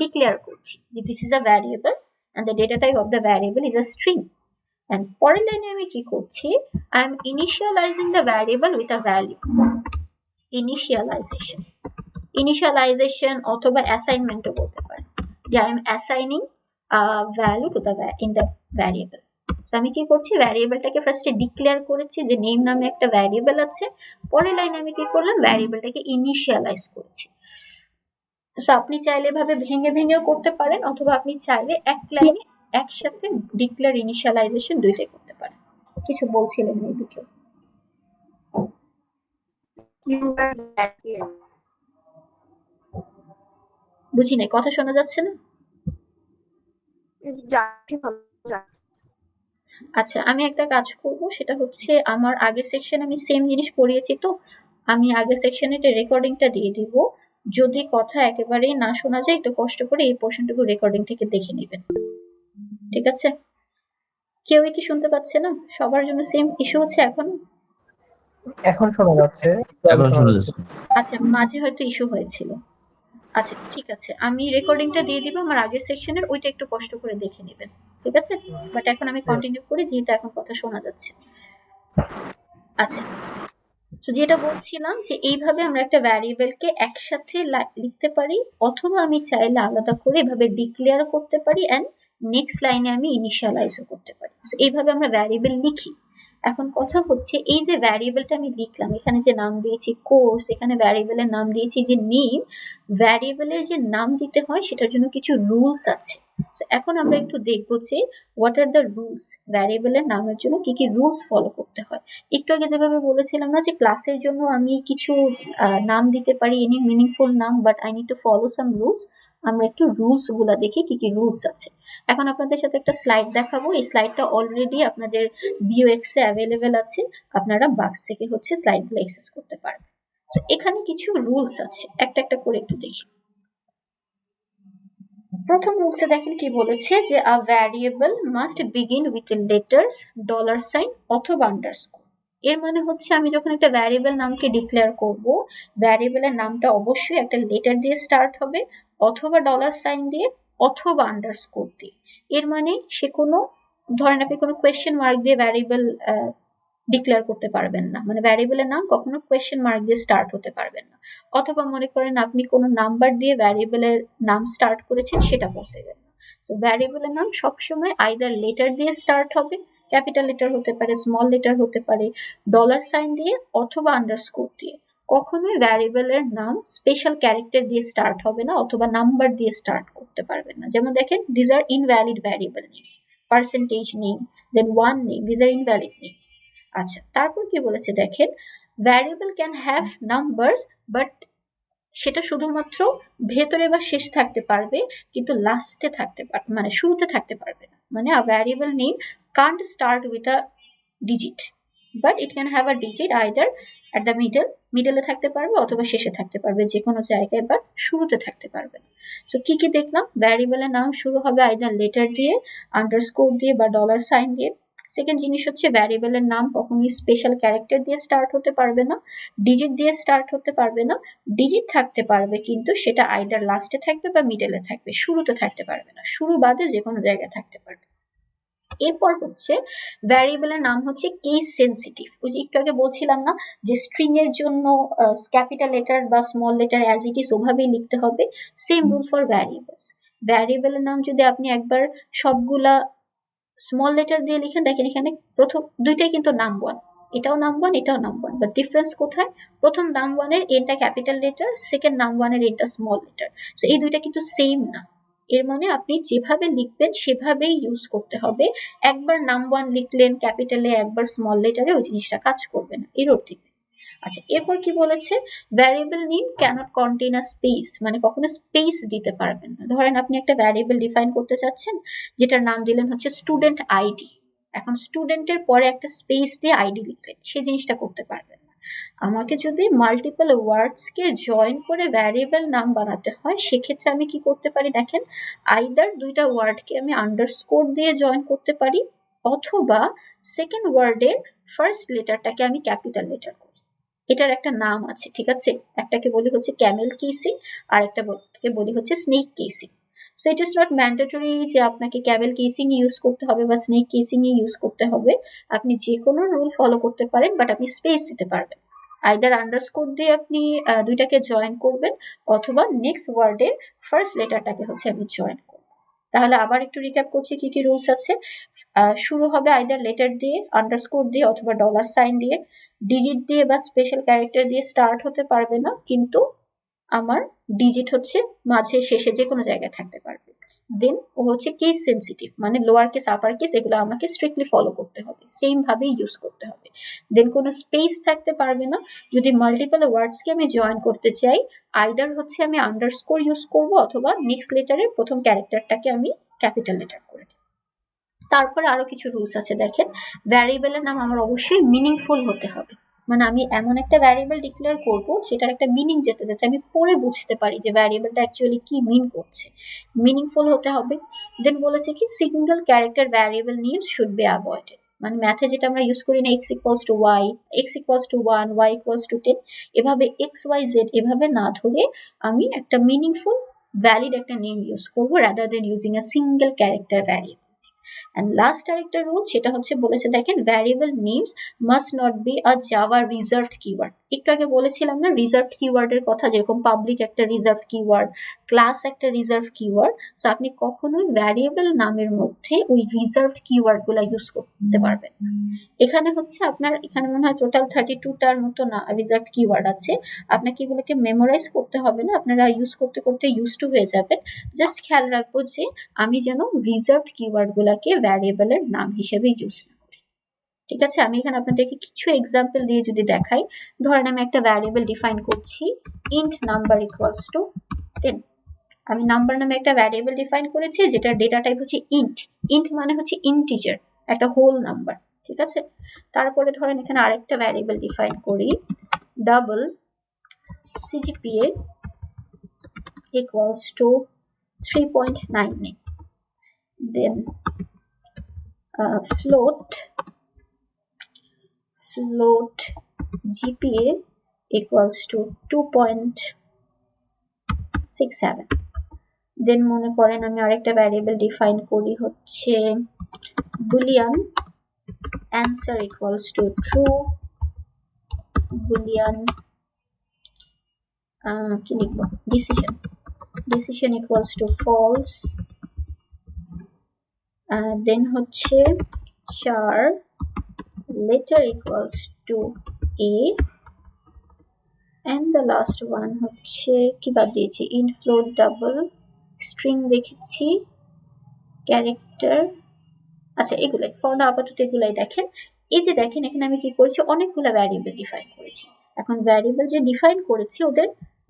ডিক্লেয়ার করছি যে this is a variable and the data type of the variable is a string. And পরের লাইনে আমি কি করছি, I am initializing the variable with a value. Initialization, initialization অথবা অ্যাসাইনমেন্টও বলতে পারেন, যে I am assigning value to the in the variable. আমি কি করছি, ভ্যারিয়েবলটাকে ফার্স্টে ডিক্লেয়ার করেছি যে নেম নামে একটা ভ্যারিয়েবল আছে, পরের লাইনে আমি কি করলাম, ভ্যারিয়েবলটাকে ইনিশিয়ালাইজ করেছি। সো আপনি চাইলে এভাবে ভেঙে ভেঙেও করতে পারেন, অথবা আপনি চাইলে এক লাইনে একসাথে ডিক্লেয়ার ইনিশিয়ালাইজেশন দুইটাই করতে পারেন। কিছু বলছিলেন মেবি কেউ? বুঝি নাই, কথা শোনা যাচ্ছে না? আচ্ছা, আমি একটা কাজ করব, সেটা হচ্ছে আমার আগের সেকশন আমি সেম জিনিস পড়িয়েছি, তো আমি আগের সেকশনে রেকর্ডিংটা দিয়ে দিব। যদি কথা একেবারেই না শোনা যায়, একটু কষ্ট করে এই পোর্শনটুকু রেকর্ডিং থেকে দেখে নেবেন। ঠিক আছে? কেউই কি শুনতে পাচ্ছে না? সবার জন্য সেম ইস্যু হচ্ছে এখন? এখন শোনা যাচ্ছে, এখন শোনা যাচ্ছে। আচ্ছা, মাঝে হয়তো ইস্যু হয়েছিল। আচ্ছা ঠিক আছে, আমি রেকর্ডিংটা দিয়ে দিব আমার আগের সেকশনের, ওইটা একটু কষ্ট করে দেখে নেবেন। ঠিক আছে? বাট এখন আমি কন্টিনিউ করি, যেহেতু এখন কথা শোনা যাচ্ছে। আচ্ছা, তো যেটা বলছিলাম যে এইভাবে আমরা একটা ভ্যারিয়েবলকে একসাথে লিখতে পারি, অথবা আমি চাইলে আলাদা করে এভাবে ডিক্লেয়ার করতে পারি, এন্ড নেক্সট লাইনে আমি ইনিশিয়ালাইজও করতে পারি। এইভাবে আমরা ভ্যারিয়েবল লিখি। এখন কথা হচ্ছে, এই যে ভ্যারিয়েবলটা আমি লিখলাম, এখানে যে নাম দিয়েছি কোর্স, এখানে ভ্যারিয়েবলের নাম দিয়েছি যে নেম, ভ্যারিয়েবলের যে নাম দিতে হয় সেটার জন্য কিছু রুলস আছে। এখন আমরা একটু দেখবো যে হোয়াট আর দ্য রুলস, ভ্যারিয়েবলের নামের জন্য কি কি রুলস ফলো করতে হয়। একটু আগে যেভাবে বলেছিলাম না, যে ক্লাসের জন্য আমি কিছু নাম দিতে পারি, এনি মিনিংফুল নাম, but I need to follow some rules. আমরা একটু রুলস গুলা দেখি কি কি রুলস আছে। এখন আপনাদের সাথে একটা স্লাইড দেখাবো, এই স্লাইডটা অলরেডি আপনাদের ভিউএক্স এ অ্যাভেলেবেল আছে, আপনারা বাক্স থেকে হচ্ছে স্লাইডগুলো অ্যাক্সেস করতে পারবেন। তো এখানে কিছু রুলস আছে, একটা একটা করে একটু দেখি। প্রথম রুলসে দেখেন কি বলেছে, যে a variable must begin with letters, dollar sign অথবা আন্ডারস্কোর। এর মানে হচ্ছে আমি যখন একটা ভ্যারিয়েবল নামকে ডিক্লেয়ার করব, ভ্যারিয়েবলের নামটা অবশ্যই একটা লেটার দিয়ে স্টার্ট হবে, অথবা ডলার সাইন দিয়ে, অথবা আন্ডারস্কোর দিয়ে। এর মানে সে কোনো, ধরেন আপনি কোনো কোয়েশ্চেন মার্ক দিয়ে ভ্যারিয়েবল ডিক্লেয়ার করতে পারবেন না, মানে ভ্যারিয়েবলের নাম কখনো কোয়েশ্চেন মার্ক দিয়ে স্টার্ট হতে পারবেন না। অথবা মনে করেন আপনি কোনো নাম্বার দিয়ে ভ্যারিয়েবলের নাম স্টার্ট করেছেন, সেটা পসিবল না। তো ভ্যারিয়েবলের নাম সবসময় আইদার লেটার দিয়ে স্টার্ট হবে, ক্যাপিটাল লেটার হতে পারে, স্মল লেটার হতে পারে, ডলার সাইন দিয়ে, অথবা আন্ডারস্কোর দিয়ে, কখনোই ভ্যারিয়েবলের নাম স্পেশাল ক্যারেক্টার দিয়ে স্টার্ট হবে না অথবা নাম্বার দিয়ে স্টার্ট করতে পারবেন না। যেমন দেখেন, these are invalid variable names, percentage name, then one name, these are invalid name. আচ্ছা, তারপর কি বলেছে দেখেন, variable can have numbers but সেটা শুধুমাত্র ভেতরে বা শেষে থাকতে পারবে, কিন্তু লাস্টে থাকতে পারবে, মানে শুরুতে থাকতে পারবে না। মানে a variable name can't start with a digit but it can have a digit either at the middle এ থাকতে পারবে অথবা শেষে থাকতে পারবে, যে কোনো জায়গায়, বাট শুরুতে থাকতে পারবে না। সো কি কি দেখলাম, ভ্যারিয়েবলের নাম শুরু হবে আইদার লেটার দিয়ে, আন্ডারস্কোর দিয়ে বা ডলার সাইন দিয়ে। সেকেন্ড জিনিস হচ্ছে ভ্যারিয়েবলের নাম কখনোই স্পেশাল ক্যারেক্টার দিয়ে স্টার্ট হতে পারবে না, ডিজিট দিয়ে স্টার্ট হতে পারবে না। ডিজিট থাকতে পারবে কিন্তু সেটা আইদার লাস্টে থাকবে বা মিডলে থাকবে, শুরুতে থাকতে পারবে না, শুরু বাদে যে কোনো জায়গায় থাকতে পারবে। এরপর হচ্ছে ভ্যারিয়েবলের নাম হচ্ছে কেস সেনসিটিভ। ওই যে একটু আগে বলছিলাম না যে স্ট্রিং এর জন্য ক্যাপিটাল লেটার বা small letter as it is ওভাবেই লিখতে হবে, সেম রুল ফর ভ্যারিয়েবলস। ভ্যারিয়েবলের নাম যদি আপনি একবার সবগুলা স্মল লেটার দিয়ে লিখেন, দেখেন এখানে প্রথম দুইটাই কিন্তু নাম ওয়ান, এটাও নাম ওয়ান এটাও নাম ওয়ান, বাট ডিফারেন্স কোথায়, প্রথম নাম ওয়ানের এনটা ক্যাপিটাল লেটার, সেকেন্ড নাম ওয়ানের এনটা স্মল লেটার। সো এই দুইটা কিন্তু সেম না। এর মানে আপনি যেভাবে লিখবেন সেভাবেই ইউজ করতে হবে। একবার নাম ওয়ান লিখলেন ক্যাপিটালে, একবার স্মল লেটারে, ওই জিনিসটা কাজ করবে না, এরর দিবে। আচ্ছা, এরপর কি বলেছে, ভ্যারিয়েবল নেম ক্যানট কন্টেইন আ স্পেস, মানে কখনো স্পেস দিতে পারবেন না। ধরেন আপনি একটা ভ্যারিয়েবল ডিফাইন করতে চাচ্ছেন, যেটার নাম দিলেন হচ্ছে স্টুডেন্ট আইডি, এখন স্টুডেন্টের পরে একটা স্পেস দিয়ে আইডি লিখলেন, সেই জিনিসটা করতে পারবেন না। আমাকে যদি মাল্টিপল ওয়ার্ডস কে জয়েন করে ভ্যারিয়েবল নাম বানাতে হয়, সেক্ষেত্রে আমি কি করতে পারি দেখেন, আইদার দুইটা ওয়ার্ডকে আমি আন্ডারস্কোর দিয়ে জয়েন করতে পারি, অথবা সেকেন্ড ওয়ার্ডের ফার্স্ট লেটারটাকে আমি ক্যাপিটাল লেটার করি। এটার একটা নাম আছে, ঠিক আছে, একটাকে বলি হচ্ছে ক্যামেল কেসিং আর একটাকে বলি হচ্ছে snake casing. So it is not mandatory যে আপনাকে ক্যামেল কেসিং ইউজ করতে হবে বা স্নেক কেসিং ইউজ করতে হবে, আপনি যে কোনো রুল ফলো করতে পারেন, বাট আপনি স্পেস দিতে পারবেন। আইদার আন্ডারস্কোর দিয়ে আপনি দুইটাকে জয়েন করবেন, অথবা নেক্সট ওয়ার্ডের ফার্স্ট লেটারটাকে হচ্ছে আমি জয়েন করব। তাহলে আবার একটু রিক্যাপ করছি কি কি রুলস আছে। শুরু হবে আইদার লেটার দিয়ে, আন্ডারস্কোর দিয়ে অথবা ডলার সাইন দিয়ে, ডিজিট দিয়ে বা স্পেশাল ক্যারেক্টার দিয়ে স্টার্ট হতে পারবে না, কিন্তু আমার ডিজিট হচ্ছে মাঝে শেষে যে কোনো জায়গায় থাকতে পারবে। দেন ও হচ্ছে কেস সেনসিটিভ, মানে লোয়ার কেস আপার কেস এগুলো আমাকে স্ট্রিক্টলি ফলো করতে হবে, সেম ভাবেই ইউজ করতে হবে। দেন কোনো স্পেস থাকতে পারবে না। যদি মাল্টিপল ওয়ার্ডসকে আমি জয়েন করতে চাই, আইদার হচ্ছে আমি আন্ডারস্কোর ইউজ করব, অথবা নেক্সট লেটারের প্রথম ক্যারেক্টারটাকে আমি ক্যাপিটাল লেটার করে দিই। তারপরে আরো কিছু রুলস আছে দেখেন, ভ্যারিয়েবলের নাম আমার অবশ্যই মিনিংফুল হতে হবে, মানে আমি এমন একটা ভ্যারিয়েবল ডিক্লেয়ার করব সেটার একটা মিনিং যেতে যাতে আমি পড়ে বুঝতে পারি যে ভ্যারিয়েবলটা অ্যাকচুয়ালি কি মিন করছে, মিনিংফুল হতে হবে। দেন বলেছে কি single character variable names should be avoided, মানে ম্যাথে যেটা আমরা ইউজ করি না X equals to Y, X equals to 1, Y equals to 10, এভাবে এক্স ওয়াই জেড এভাবে না ধরে আমি একটা মিনিংফুল ভ্যালিড একটা নেম ইউজ করবো, rather than using a single character variable. And last আরেকটা রুল সেটা হচ্ছে বলেছে দেখেন, variable names must not be a Java reserved keyword. একটু আগে বলেছিলাম না রিজার্ভড কিওয়ার্ডের কথা, যেরকম পাবলিক একটা রিজার্ভড কিওয়ার্ড, ক্লাস একটা রিজার্ভ কিওয়ার্ড। সো আপনি কখনোই ভ্যারিয়েবল নামের মধ্যে ওই রিজার্ভড কিওয়ার্ড গুলা ইউজ করতে পারবেন না। এখানে হচ্ছে আপনার এখানে মনে হয় টোটাল 32টার মতো না রিজার্ভড কিওয়ার্ড আছে, আপনাকে এগুলোকে মেমোরাইজ করতে হবে না, আপনারা ইউজ করতে করতে ইউজ টু হয়ে যাবেন। জাস্ট খেয়াল রাখবো যে আমি যেন রিজার্ভড কিওয়ার্ড গুলাকে ভ্যারিয়েবলের নাম হিসেবে ইউজ না করি, ঠিক আছে। আমি এখানে আপনাদেরকে কিছু এক্সাম্পল দিয়ে যদি দেখাই, ধরেন আমি একটা ভ্যারিয়েবল ডিফাইন করছি ইন্ট নাম্বার ইকুয়ালস টু 10, আমি নাম্বার নামে একটা ভ্যারিয়েবল ডিফাইন করেছি যেটার ডেটা টাইপ হচ্ছে ইন্ট, ইন্ট মানে হচ্ছে ইন্টিজার, একটা হোল নাম্বার, ঠিক আছে। তারপরে ধরেন এখানে আরেকটা ভ্যারিয়েবল ডিফাইন করি double CGPA equals to 3.99, then float GPA equals to 2.67, দেন মনে করেন আমি আরেকটা ভ্যারিয়েবল ডিফাইন করি হচ্ছে Boolean answer equals to true, Boolean কি লিখবো decision equals to false, দেন হচ্ছে char letter equals to a, the last one হচ্ছে কি বাদ দিয়েছি, ইন্ট ফ্লোট ডাবল স্ট্রিং দেখেছি, ক্যারেক্টার। আচ্ছা এগুলাই ফর নাও আপাতত এগুলাই দেখেন। এই যে দেখেন এখানে আমি কি করেছি, অনেকগুলো ভ্যারিয়েবল ডিফাইন করেছি। এখন ভ্যারিয়েবল যে ডিফাইন করেছি ওদের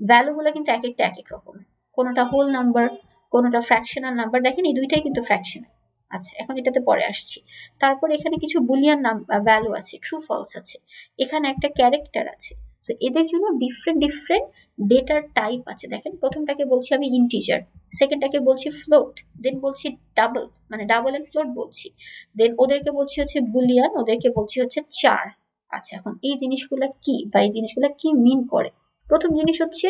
ভ্যালুগুলো কিন্তু এক একটা এক এক রকম, কোনোটা হোল নাম্বার, কোনোটা ফ্র্যাকশনাল নাম্বার। দেখেন এই দুইটাই কিন্তু ফ্র্যাকশনাল। আচ্ছা এখন এটাতে পরে আসছি। তারপর এখানে কিছু বুলিয়ান ভ্যালু আছে, ট্রু ফলস আছে, এখানে একটা ক্যারেক্টার আছে। সো এদের জন্য ডিফারেন্ট ডিফারেন্ট ডেটার টাইপ আছে। দেখেন প্রথমটাকে বলছি আমি ইন্টিজার, সেকেন্ডটাকে বলছি ফ্লোট, দেন বলছি ডাবল, মানে ডাবল এন্ড ফ্লোট বলছি, দেন ওদেরকে বলছি হচ্ছে বুলিয়ান, ওদেরকে বলছি হচ্ছে চার। আচ্ছা এখন এই জিনিসগুলা কি বা এই জিনিসগুলা কি মিন করে? প্রথম জিনিস হচ্ছে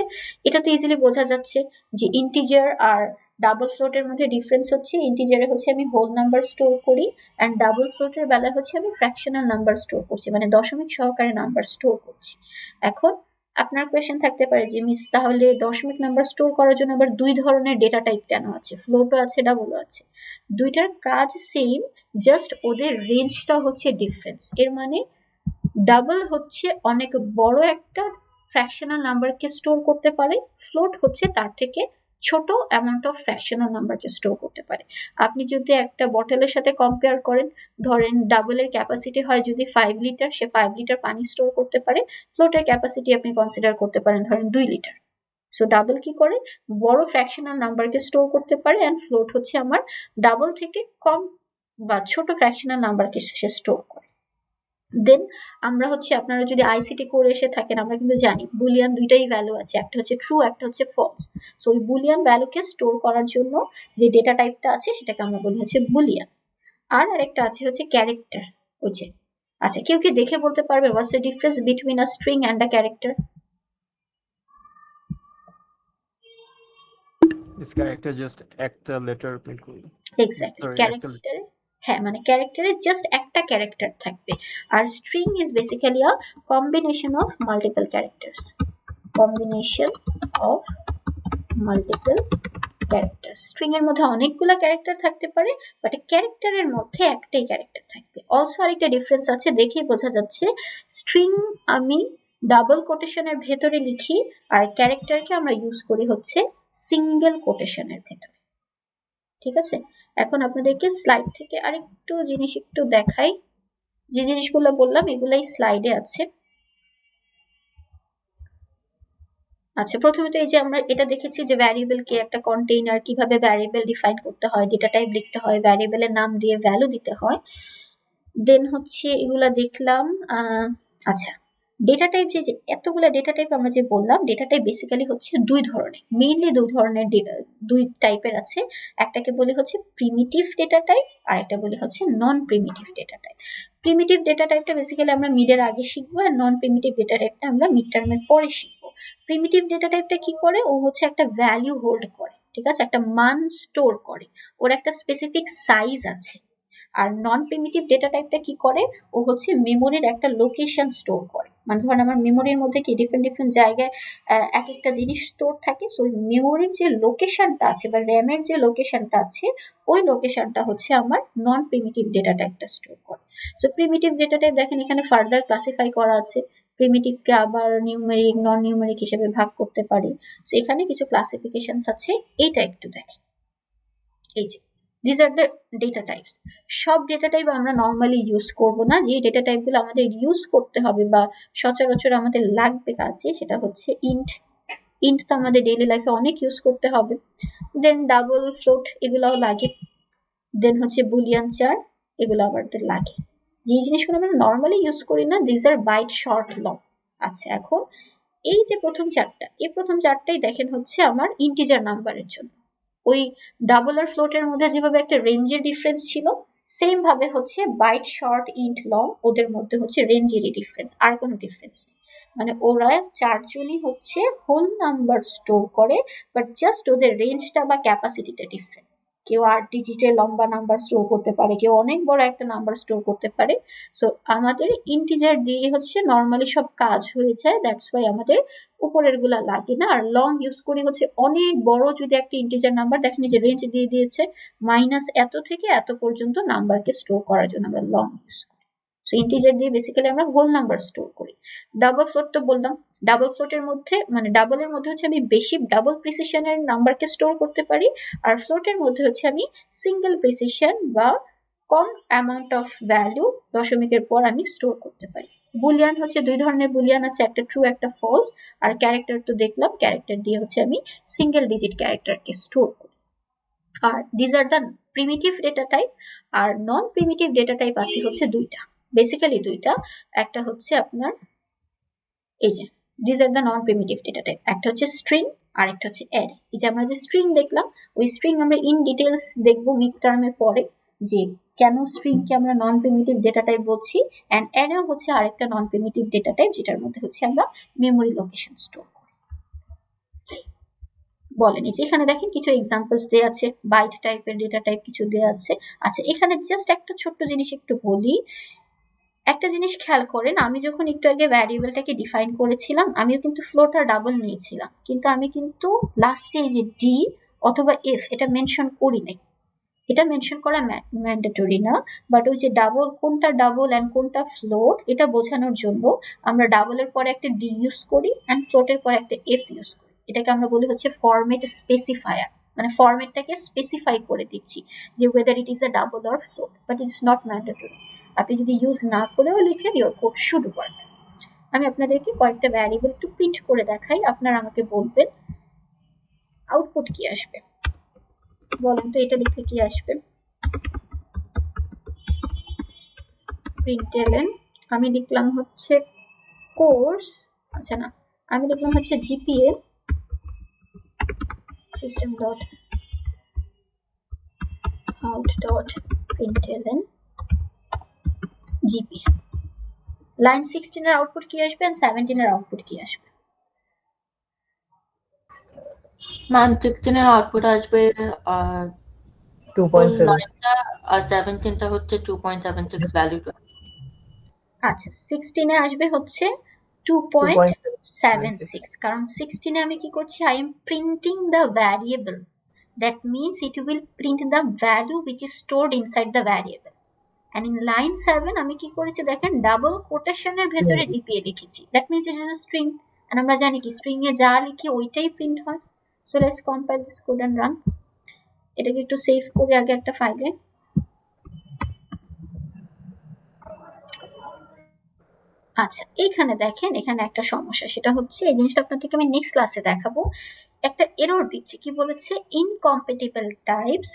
এটাতে ইজিলি বোঝা যাচ্ছে যে ইন্টিজার আর ডাবল ফ্লোটের মধ্যে ডিফারেন্স হচ্ছে, ইন্টিজারে হচ্ছে আমি হোল নাম্বার স্টোর করি অ্যান্ড ডাবল ফ্লোটের বেলায় হচ্ছে আমি ফ্র্যাকশনাল নাম্বার স্টোর করছি, মানে দশমিক সহকারে নাম্বার স্টোর করছি। এখন আপনার কোয়েশ্চেন থাকতে পারে যে মিস তাহলে দশমিক নাম্বার স্টোর করার জন্য আবার দুই ধরনের ডেটা টাইপ কেন আছে, ফ্লোটও আছে ডাবলও আছে? দুইটার কাজ সেম, জাস্ট ওদের রেঞ্জটা হচ্ছে ডিফারেন্স। এর মানে ডাবল হচ্ছে অনেক বড় একটা ফ্র্যাকশনাল নাম্বারকে স্টোর করতে পারে, ফ্লোট হচ্ছে তার থেকে ছোট অ্যামাউন্ট অফ ফ্র্যাকশনাল নাম্বারকে স্টোর করতে পারে। আপনি যদি একটা বটলের সাথে কম্পেয়ার করেন, ধরেন ডাবলের ক্যাপাসিটি হয় যদি 5 লিটার, সে 5 লিটার পানি স্টোর করতে পারে, ফ্লোটের ক্যাপাসিটি আপনি কনসিডার করতে পারেন ধরেন 2 লিটার। সো ডাবল কি করে, বড় ফ্র্যাকশনাল নাম্বারকে স্টোর করতে পারে, অ্যান্ড ফ্লোট হচ্ছে আমার ডাবল থেকে কম বা ছোট ফ্র্যাকশনাল নাম্বারকে সে স্টোর করে। দেন আমরা হচ্ছে আপনারা যদি আইসিটি করে এসে থাকেন, আমরা কিন্তু জানি বুলিয়ান দুইটাই ভ্যালু আছে, একটা হচ্ছে ট্রু একটা হচ্ছে ফলস। সো ওই বুলিয়ান ভ্যালুকে স্টোর করার জন্য যে ডেটা টাইপটা আছে সেটাকে আমরা বলি হচ্ছে বুলিয়ান। আর আরেকটা আছে হচ্ছে ক্যারেক্টার, ওই যে। আচ্ছা কেউ কি দেখে বলতে পারবে what's the difference between a string and a character? This character just একটা লেটার প্রিন্ট করবে। এক্স্যাক্টলি, Sorry, একটা ক্যারেক্টারে, হ্যাঁ মানে ক্যারেক্টারে জাস্ট একটা ক্যারেক্টার থাকবে, আর string is basically a combination of multiple characters, combination of multiple character. String এর মধ্যে অনেকগুলো ক্যারেক্টার থাকতে পারে, বাট ক্যারেক্টারের মধ্যে একটাই ক্যারেক্টার থাকবে। অলসো আরেকটা ডিফারেন্স আছে, দেখেই বোঝা যাচ্ছে স্ট্রিং আমি ডাবল কোটেশনের ভেতরে লিখি আর ক্যারেক্টারকে আমরা ইউজ করি হচ্ছে সিঙ্গেল কোটেশনের ভেতরে। ঠিক আছে, এখন আপনাদেরকে স্লাইড থেকে আরেকটু জিনিস একটু দেখাই। যে জিনিসগুলো বললাম এগুলাই স্লাইডে আছে। আচ্ছা প্রথমে তো এই যে আমরা এটা দেখেছি যে ভ্যারিয়েবল কে একটা কন্টেইনার, কিভাবে ভ্যারিয়েবল ডিফাইন করতে হয়, ডেটা টাইপ লিখতে হয়, ভ্যারিয়েবলের নাম দিয়ে ভ্যালু দিতে হয়। দেন হচ্ছে এগুলা দেখলাম। আচ্ছা ডেটা টাইপ, যে এতগুলা ডেটা টাইপ আমরা যে বললাম, ডেটা টাইপ বেসিক্যালি হচ্ছে দুই ধরনের, মেইনলি দুই ধরনের, দুই টাইপের আছে। একটাকে বলি হচ্ছে প্রিমিটিভ ডেটা টাইপ আর একটা বলি হচ্ছে non primitive data type. Primitive data টাইপটা বেসিক্যালি আমরা মিডের আগে শিখবো, আর নন প্রিমিটিভ ডেটা টাইপটা আমরা মিড টার্মের পরে শিখবো। প্রিমিটিভ ডেটা টাইপটা কি করে, ও হচ্ছে একটা ভ্যালু হোল্ড করে, ঠিক আছে, একটা মান স্টোর করে, ওর একটা স্পেসিফিক সাইজ আছে। আর নন প্রিমিটিভ ডেটা টাইপটা কি করে, ও হচ্ছে মেমোরির একটা লোকেশন স্টোর করে। মানে ধরেন আমার মেমোরির মধ্যে কি ডিফারেন্ট ডিফারেন্ট জায়গায় এক একটা জিনিস স্টোর থাকে, সো মেমোরির যে লোকেশনটা আছে বা র্যামের যে লোকেশনটা আছে, ওই লোকেশনটা হচ্ছে আমার নন প্রিমিটিভ ডেটা টাইপটা স্টোর করে। সো প্রিমিটিভ ডেটা টাইপ দেখেন এখানে ফার্দার ক্লাসিফাই করা আছে, প্রিমিটিভকে আবার নিউমেরিক নন নিউমেরিক হিসেবে ভাগ করতে পারি। সো এখানে কিছু ক্লাসিফিকেশনস আছে, এইটা একটু দেখেন। এই যে these are the data types. সব ডেটা টাইপ আমরা নর্মালি ইউজ করব না, যে ডেটা টাইপগুলো আমাদের ইউজ করতে হবে বা সচরাচর আমাদের লাগবে কাজে, সেটা হচ্ছে ইন্ট। ইন্ট তো আমাদের ডেইলি লাইফে অনেক ইউজ করতে হবে। দেন ডাবল ফ্লোট এগুলোও লাগে। দেন হচ্ছে বুলিয়ান চার, এগুলো আমাদের লাগে। যে জিনিসগুলো আমরা নর্মালি ইউজ করি না, this are byte short long. আচ্ছা এখন এই যে প্রথম চারটা, এই প্রথম চারটাই দেখেন হচ্ছে আমার ইন্টিজার নাম্বারের জন্য। ওই ডাবল আর ফ্লোটের মধ্যে যেভাবে একটা রেঞ্জের ডিফারেন্স ছিল, সেম ভাবে হচ্ছে বাইট শর্ট ইন্ট লং, ওদের মধ্যে হচ্ছে রেঞ্জেরই ডিফারেন্স, আর কোনো ডিফারেন্স নেই। মানে ওরা চারজনই হচ্ছে হোল নাম্বার স্টোর করে, বাট জাস্ট ওদের রেঞ্জটা বা ক্যাপাসিটিটা ডিফারেন্ট। কেউ 8 ডিজিটের লম্বা নাম্বার স্টোর করতে পারে, কেউ অনেক বড় একটা নাম্বার স্টোর করতে পারে। সো আমাদের ইন্টিজার দিয়ে হচ্ছে নর্মালি সব কাজ হয়ে যায়, দ্যাটস ওয়াই আমাদের উপরের গুলা লাগে না। আর লং ইউজ করি হচ্ছে অনেক বড় যদি একটা ইন্টিজার নাম্বার, দেখেন যে রেঞ্জ দিয়ে দিয়েছে মাইনাস এত থেকে এত পর্যন্ত নাম্বারকে স্টোর করার জন্য আমরা লং ইউজ করি। সো ইন্টিজার দিয়ে বেসিক্যালি আমরা হোল নাম্বার স্টোর করি। ডাবল ফ্লোট তো বললাম, ডাবল ফ্লোটের মধ্যে মানে ডাবলের মধ্যে হচ্ছে আমি বেশি ডাবল প্রিসিশনের নাম্বারকে স্টোর করতে পারি, আর ফ্লোটের মধ্যে হচ্ছে আমি সিঙ্গেল প্রিসিশন বা কম অ্যামাউন্ট অফ ভ্যালু দশমিকের পর আমি স্টোর করতে পারি। বুলিয়ান হচ্ছে দুই ধরনের বুলিয়ান আছে, একটা ট্রু একটা ফলস। আর ক্যারেক্টার তো দেখলাম, ক্যারেক্টার দিয়ে হচ্ছে আমি সিঙ্গেল ডিজিট ক্যারেক্টারকে স্টোর করি। আর these are the primitive data type. আর নন প্রিমিটিভ ডেটা টাইপ আছে হচ্ছে দুইটা, বেসিক্যালি দুইটা। একটা হচ্ছে আপনার এই যে these are the non primitive data type, একটা হচ্ছে স্ট্রিং আর একটা হচ্ছে অ্যারে। এই যে আমরা যে স্ট্রিং দেখলাম, ওই স্ট্রিং আমরা ইন ডিটেলস দেখবো মিড টার্মের পরে যে কেন স্ট্রিংকে আমরা নন প্রিমিটিভ ডেটা টাইপ বলছি। অ্যান্ড অ্যারেও হচ্ছে আরেকটা নন প্রিমিটিভ ডেটা টাইপ, যেটার মধ্যে হচ্ছে আমরা মেমোরি লোকেশন স্টোর করি। বলেন এই যে এখানে দেখেন কিছু এক্সাম্পলস দেওয়া আছে, বাইট টাইপের ডেটা টাইপ কিছু দেওয়া আছে। আচ্ছা, এখানে জাস্ট একটা ছোট্ট জিনিস একটু বলি। একটা জিনিস খেয়াল করেন, আমি যখন একটু আগে ভ্যারিয়েবলটাকে ডিফাইন করেছিলাম, আমিও কিন্তু ফ্লোট আর ডাবল নিয়েছিলাম, কিন্তু আমি কিন্তু লাস্টে এই যে ডি অথবা এফ এটা মেনশন করি নাই। এটা মেনশন করা ম্যান্ডেটরি না, বাট ওই যে ডাবল কোনটা ডাবল অ্যান্ড কোনটা ফ্লোট এটা বোঝানোর জন্য আমরা ডাবলের পরে একটা ডি ইউজ করি অ্যান্ড ফ্লোটের পরে একটা এফ ইউজ করি। এটাকে আমরা বলি হচ্ছে ফরম্যাট স্পেসিফায়ার, মানে ফরম্যাটটাকে স্পেসিফাই করে দিচ্ছি যে weather it is a double or float, but it's not mandatory. আপনি যদি ইউজ না করেও লিখেন, ইওর কোড শুড ওয়ার্ক। আমি আপনাদেরকে কয়েকটা ভ্যারিয়েবল একটু প্রিন্ট করে দেখাই, আপনারা আমাকে বলবেন আউটপুট কি আসবে। বলেন তো এটা লিখলে কি আসবে। প্রিন্টএলএন আমি লিখলাম হচ্ছে কোর্স, আচ্ছা না, আমি লিখলাম হচ্ছে GPA system dot out dot প্রিন্টএলএন GPA. Line 16 এর আউটপুট কি আসবে আর 17 এর আউটপুট কি আসবে। ম্যাম 16 এর আউটপুট আসবে 2.7 9টা, আর 17টা হচ্ছে 2.76 ভ্যালুটা। আচ্ছা, 16 এ আসবে হচ্ছে 2.76, কারণ 16 এ আমি কি করছি, I M printing the variable, that means it will print the value which is stored inside the variable. and in line 7 আমি কি করেছি দেখেন, ডাবল কোটেশনের ভেতরে জিপিএ লিখেছি, that means it is a string. And আমরা জানি কি স্ট্রিং এ যা লিখি ওইটাই প্রিন্ট হয়। So let's compile this code end run. এটাকে একটু সেভ করি আগে একটা ফাইলে। আচ্ছা, এখানে দেখেন এখানে একটা সমস্যা, সেটা হচ্ছে এই জিনিসটা আপনাদেরকে আমি নেক্সট ক্লাসে দেখাবো। একটা এরর দিচ্ছে, কি বলেছে, incompatible types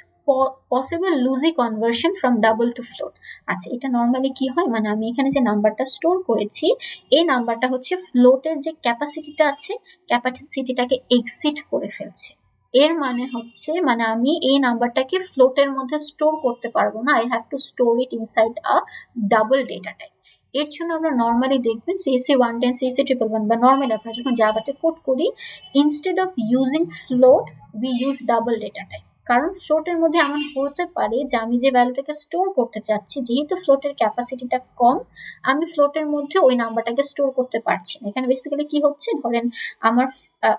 possible lossy conversion from double to float. আচ্ছা, এটা নর্মালি কি হয়, মানে আমি এখানে যে নাম্বারটা স্টোর করেছি এই নাম্বারটা হচ্ছে ফ্লোটের যে ক্যাপাসিটিটা আছে ক্যাপাসিটিটাকে এক্সিড করে ফেলছে। এর মানে হচ্ছে, মানে আমি এই নাম্বারটাকে ফ্লোটের মধ্যে স্টোর করতে পারবো না, I have two store it inside a double data type. এর জন্য আমরা নর্মালি দেখবেন CSC 110 CSC 111 বা নর্মালি আমরা যখন জাভাতে কোড করি, instead of using float we use double data type. কারণ ফ্লোটের মধ্যে এমন হতে পারে যে আমি যে ভ্যালুটাকে স্টোর করতে চাচ্ছি, যেহেতু ফ্লোটের ক্যাপাসিটিটা কম, আমি ফ্লোটের মধ্যে ওই নাম্বারটাকে স্টোর করতে পারছি না। এখানে বেসিক্যালি কি হচ্ছে, ধরেন আমার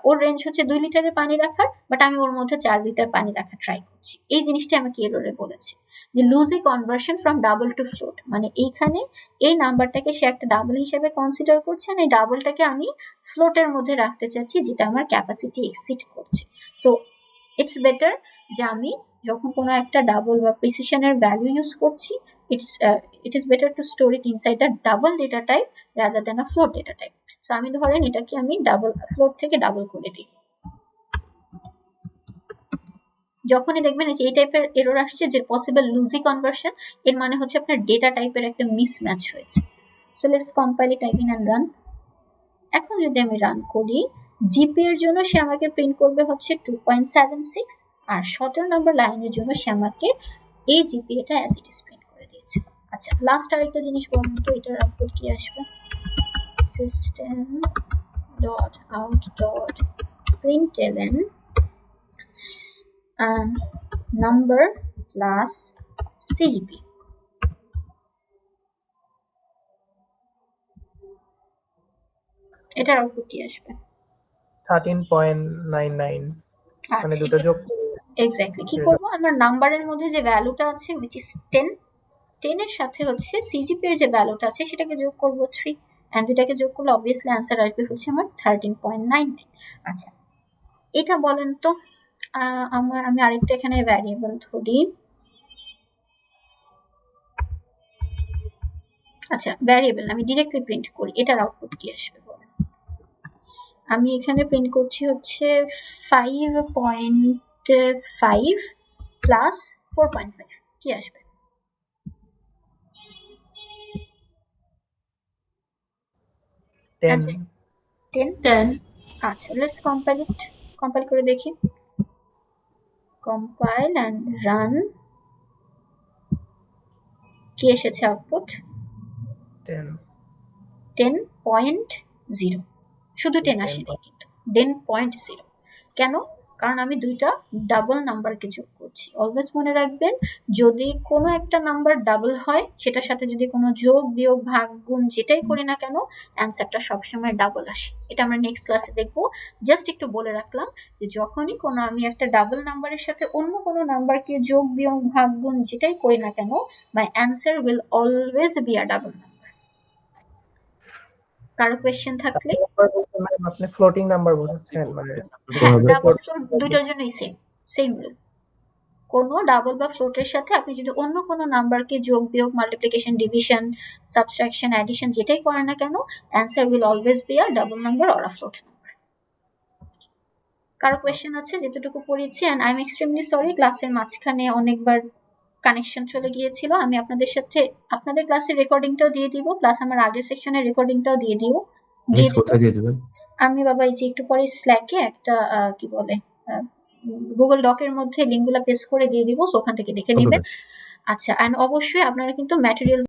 ওর রেঞ্জ হচ্ছে 2 লিটারের পানি রাখার, বাট আমি ওর মধ্যে 4 লিটার পানি রাখার ট্রাই করছি। এই জিনিসটা আমাকে এররে বলেছে যে lossy conversion from double to float, মানে এইখানে এই নাম্বারটাকে সে একটা ডাবল হিসেবে কনসিডার করছে, না এই ডাবলটাকে আমি ফ্লোটের মধ্যে রাখতে চাচ্ছি যেটা আমার ক্যাপাসিটি এক্সিড করছে। সো ইটস বেটার যে আমি যখন কোনো একটা ডাবল বা প্রিসিশনের ভ্যালু ইউজ করছি, it is better to store it inside a double data type rather than a float data type. So আমি ধরেন এটাকে আমি ডাবল ফ্লোট থেকে ডাবল করে দিই। যখনই দেখবেন এই টাইপের এরর আসছে যে পসিবল লুজি কনভার্সন, এর মানে হচ্ছে আপনার ডেটা টাইপের একটা মিসম্যাচ হয়েছে। So let's compile it again and run. এখন যদি আমি রান করি, জিপি এর জন্য সে আমাকে প্রিন্ট করবে হচ্ছে 2.76, আর 17 নম্বর লাইনের জন্য সে আমাকে এই জিপি এটা অ্যাজ ইট ইজ প্রিন্ট করে দিয়েছে। আচ্ছা, লাস্ট আরেকটা জিনিস বলুন তো, এটার আউটপুট কি আসবে। System dot out dot প্রিন্টএলএন number plus CGPA. এটার আউটপুট কি আসবে। 13.99 মানে দুটো যোগ করে এক্স্যাক্টলি কি করব, আমার নাম্বারের মধ্যে যে ভ্যালুটা আছে which is 10 এর সাথে হচ্ছে সিজিপি এর যে ভ্যালুটা আছে সেটাকে যোগ করব 3, অ্যান্ড দুইটাকে যোগ করলে অবভিয়াসলি অ্যান্সার আসবে হচ্ছে আমার 13.99। আচ্ছা, এটা বলেন তো আমি আরেকটা এখানে ভ্যারিয়েবল ধরি। আচ্ছা, ভ্যারিয়েবল আমি ডিরেক্টলি প্রিন্ট করি, এটার আউটপুট কি আসবে বলেন। আমি এখানে প্রিন্ট করছি হচ্ছে 5.5 প্লাস 4.5, কি আসবে? 10 10। 10 আচ্ছা, লেটস কম্পাইল করে দেখি। Compile and run. কি এসেছে আউটপুট? 10.0। শুধু 10 আসেনি কিন্তু, 10.0। কেন? কারণ আমি দুইটা ডাবল নাম্বারকে যোগ করছি। অলওয়েজ মনে রাখবেন, যদি কোনো একটা নাম্বার ডাবল হয়, সেটার সাথে যদি কোনো যোগ বিয়োগ ভাগ গুণ যেটাই করি না কেন, অ্যান্সারটা সবসময় ডাবল আসে। এটা আমরা নেক্সট ক্লাসে দেখবো। জাস্ট একটু বলে রাখলাম যে যখনই কোনো আমি একটা ডাবল নাম্বারের সাথে অন্য কোনো নাম্বারকে যোগ বিয়োগ ভাগ গুণ যেটাই করি না কেন, my answer will always be a double number. কারো কোয়েশ্চেন থাকলে? আপনি ফ্লোটিং নাম্বার বোঝাচ্ছেন মানে হ্যাঁ, ডাবল ফ্লোট দুইটার জন্যই সেম রুল। কোনো ডাবল বা ফ্লোটের সাথে আপনি যদি অন্য কোনো নাম্বারকে যোগ বিয়োগ মাল্টিপ্লিকেশন ডিভিশন সাবট্রাকশন অ্যাডিশন যেটাই করেন না কেন, answer will always be a double number or a float number. কারো কোয়েশ্চেন আছে? যেতটুকু পড়েছি, and I am extremely sorry, ক্লাসের মাঝখানে অনেকবার কানেকশন চলে গিয়েছিল। আমি আপনাদের সাথে আপনাদের ক্লাসের রেকর্ডিংটাও দিয়ে দিব, প্লাস আমার আগের সেকশনের রেকর্ডিংটাও দিয়ে দিব। কোথায় দিয়ে দিবেন? আমি বাবা এই যে একটু পরে স্ল্যাকে একটা কি বলে গুগল ডকের মধ্যে লিঙ্কগুলো পেস্ট করে দিয়ে দিব, ওখান থেকে দেখে নেবেন। আচ্ছা, অ্যান্ড অবশ্যই আপনারা কিন্তু ম্যাটেরিয়ালস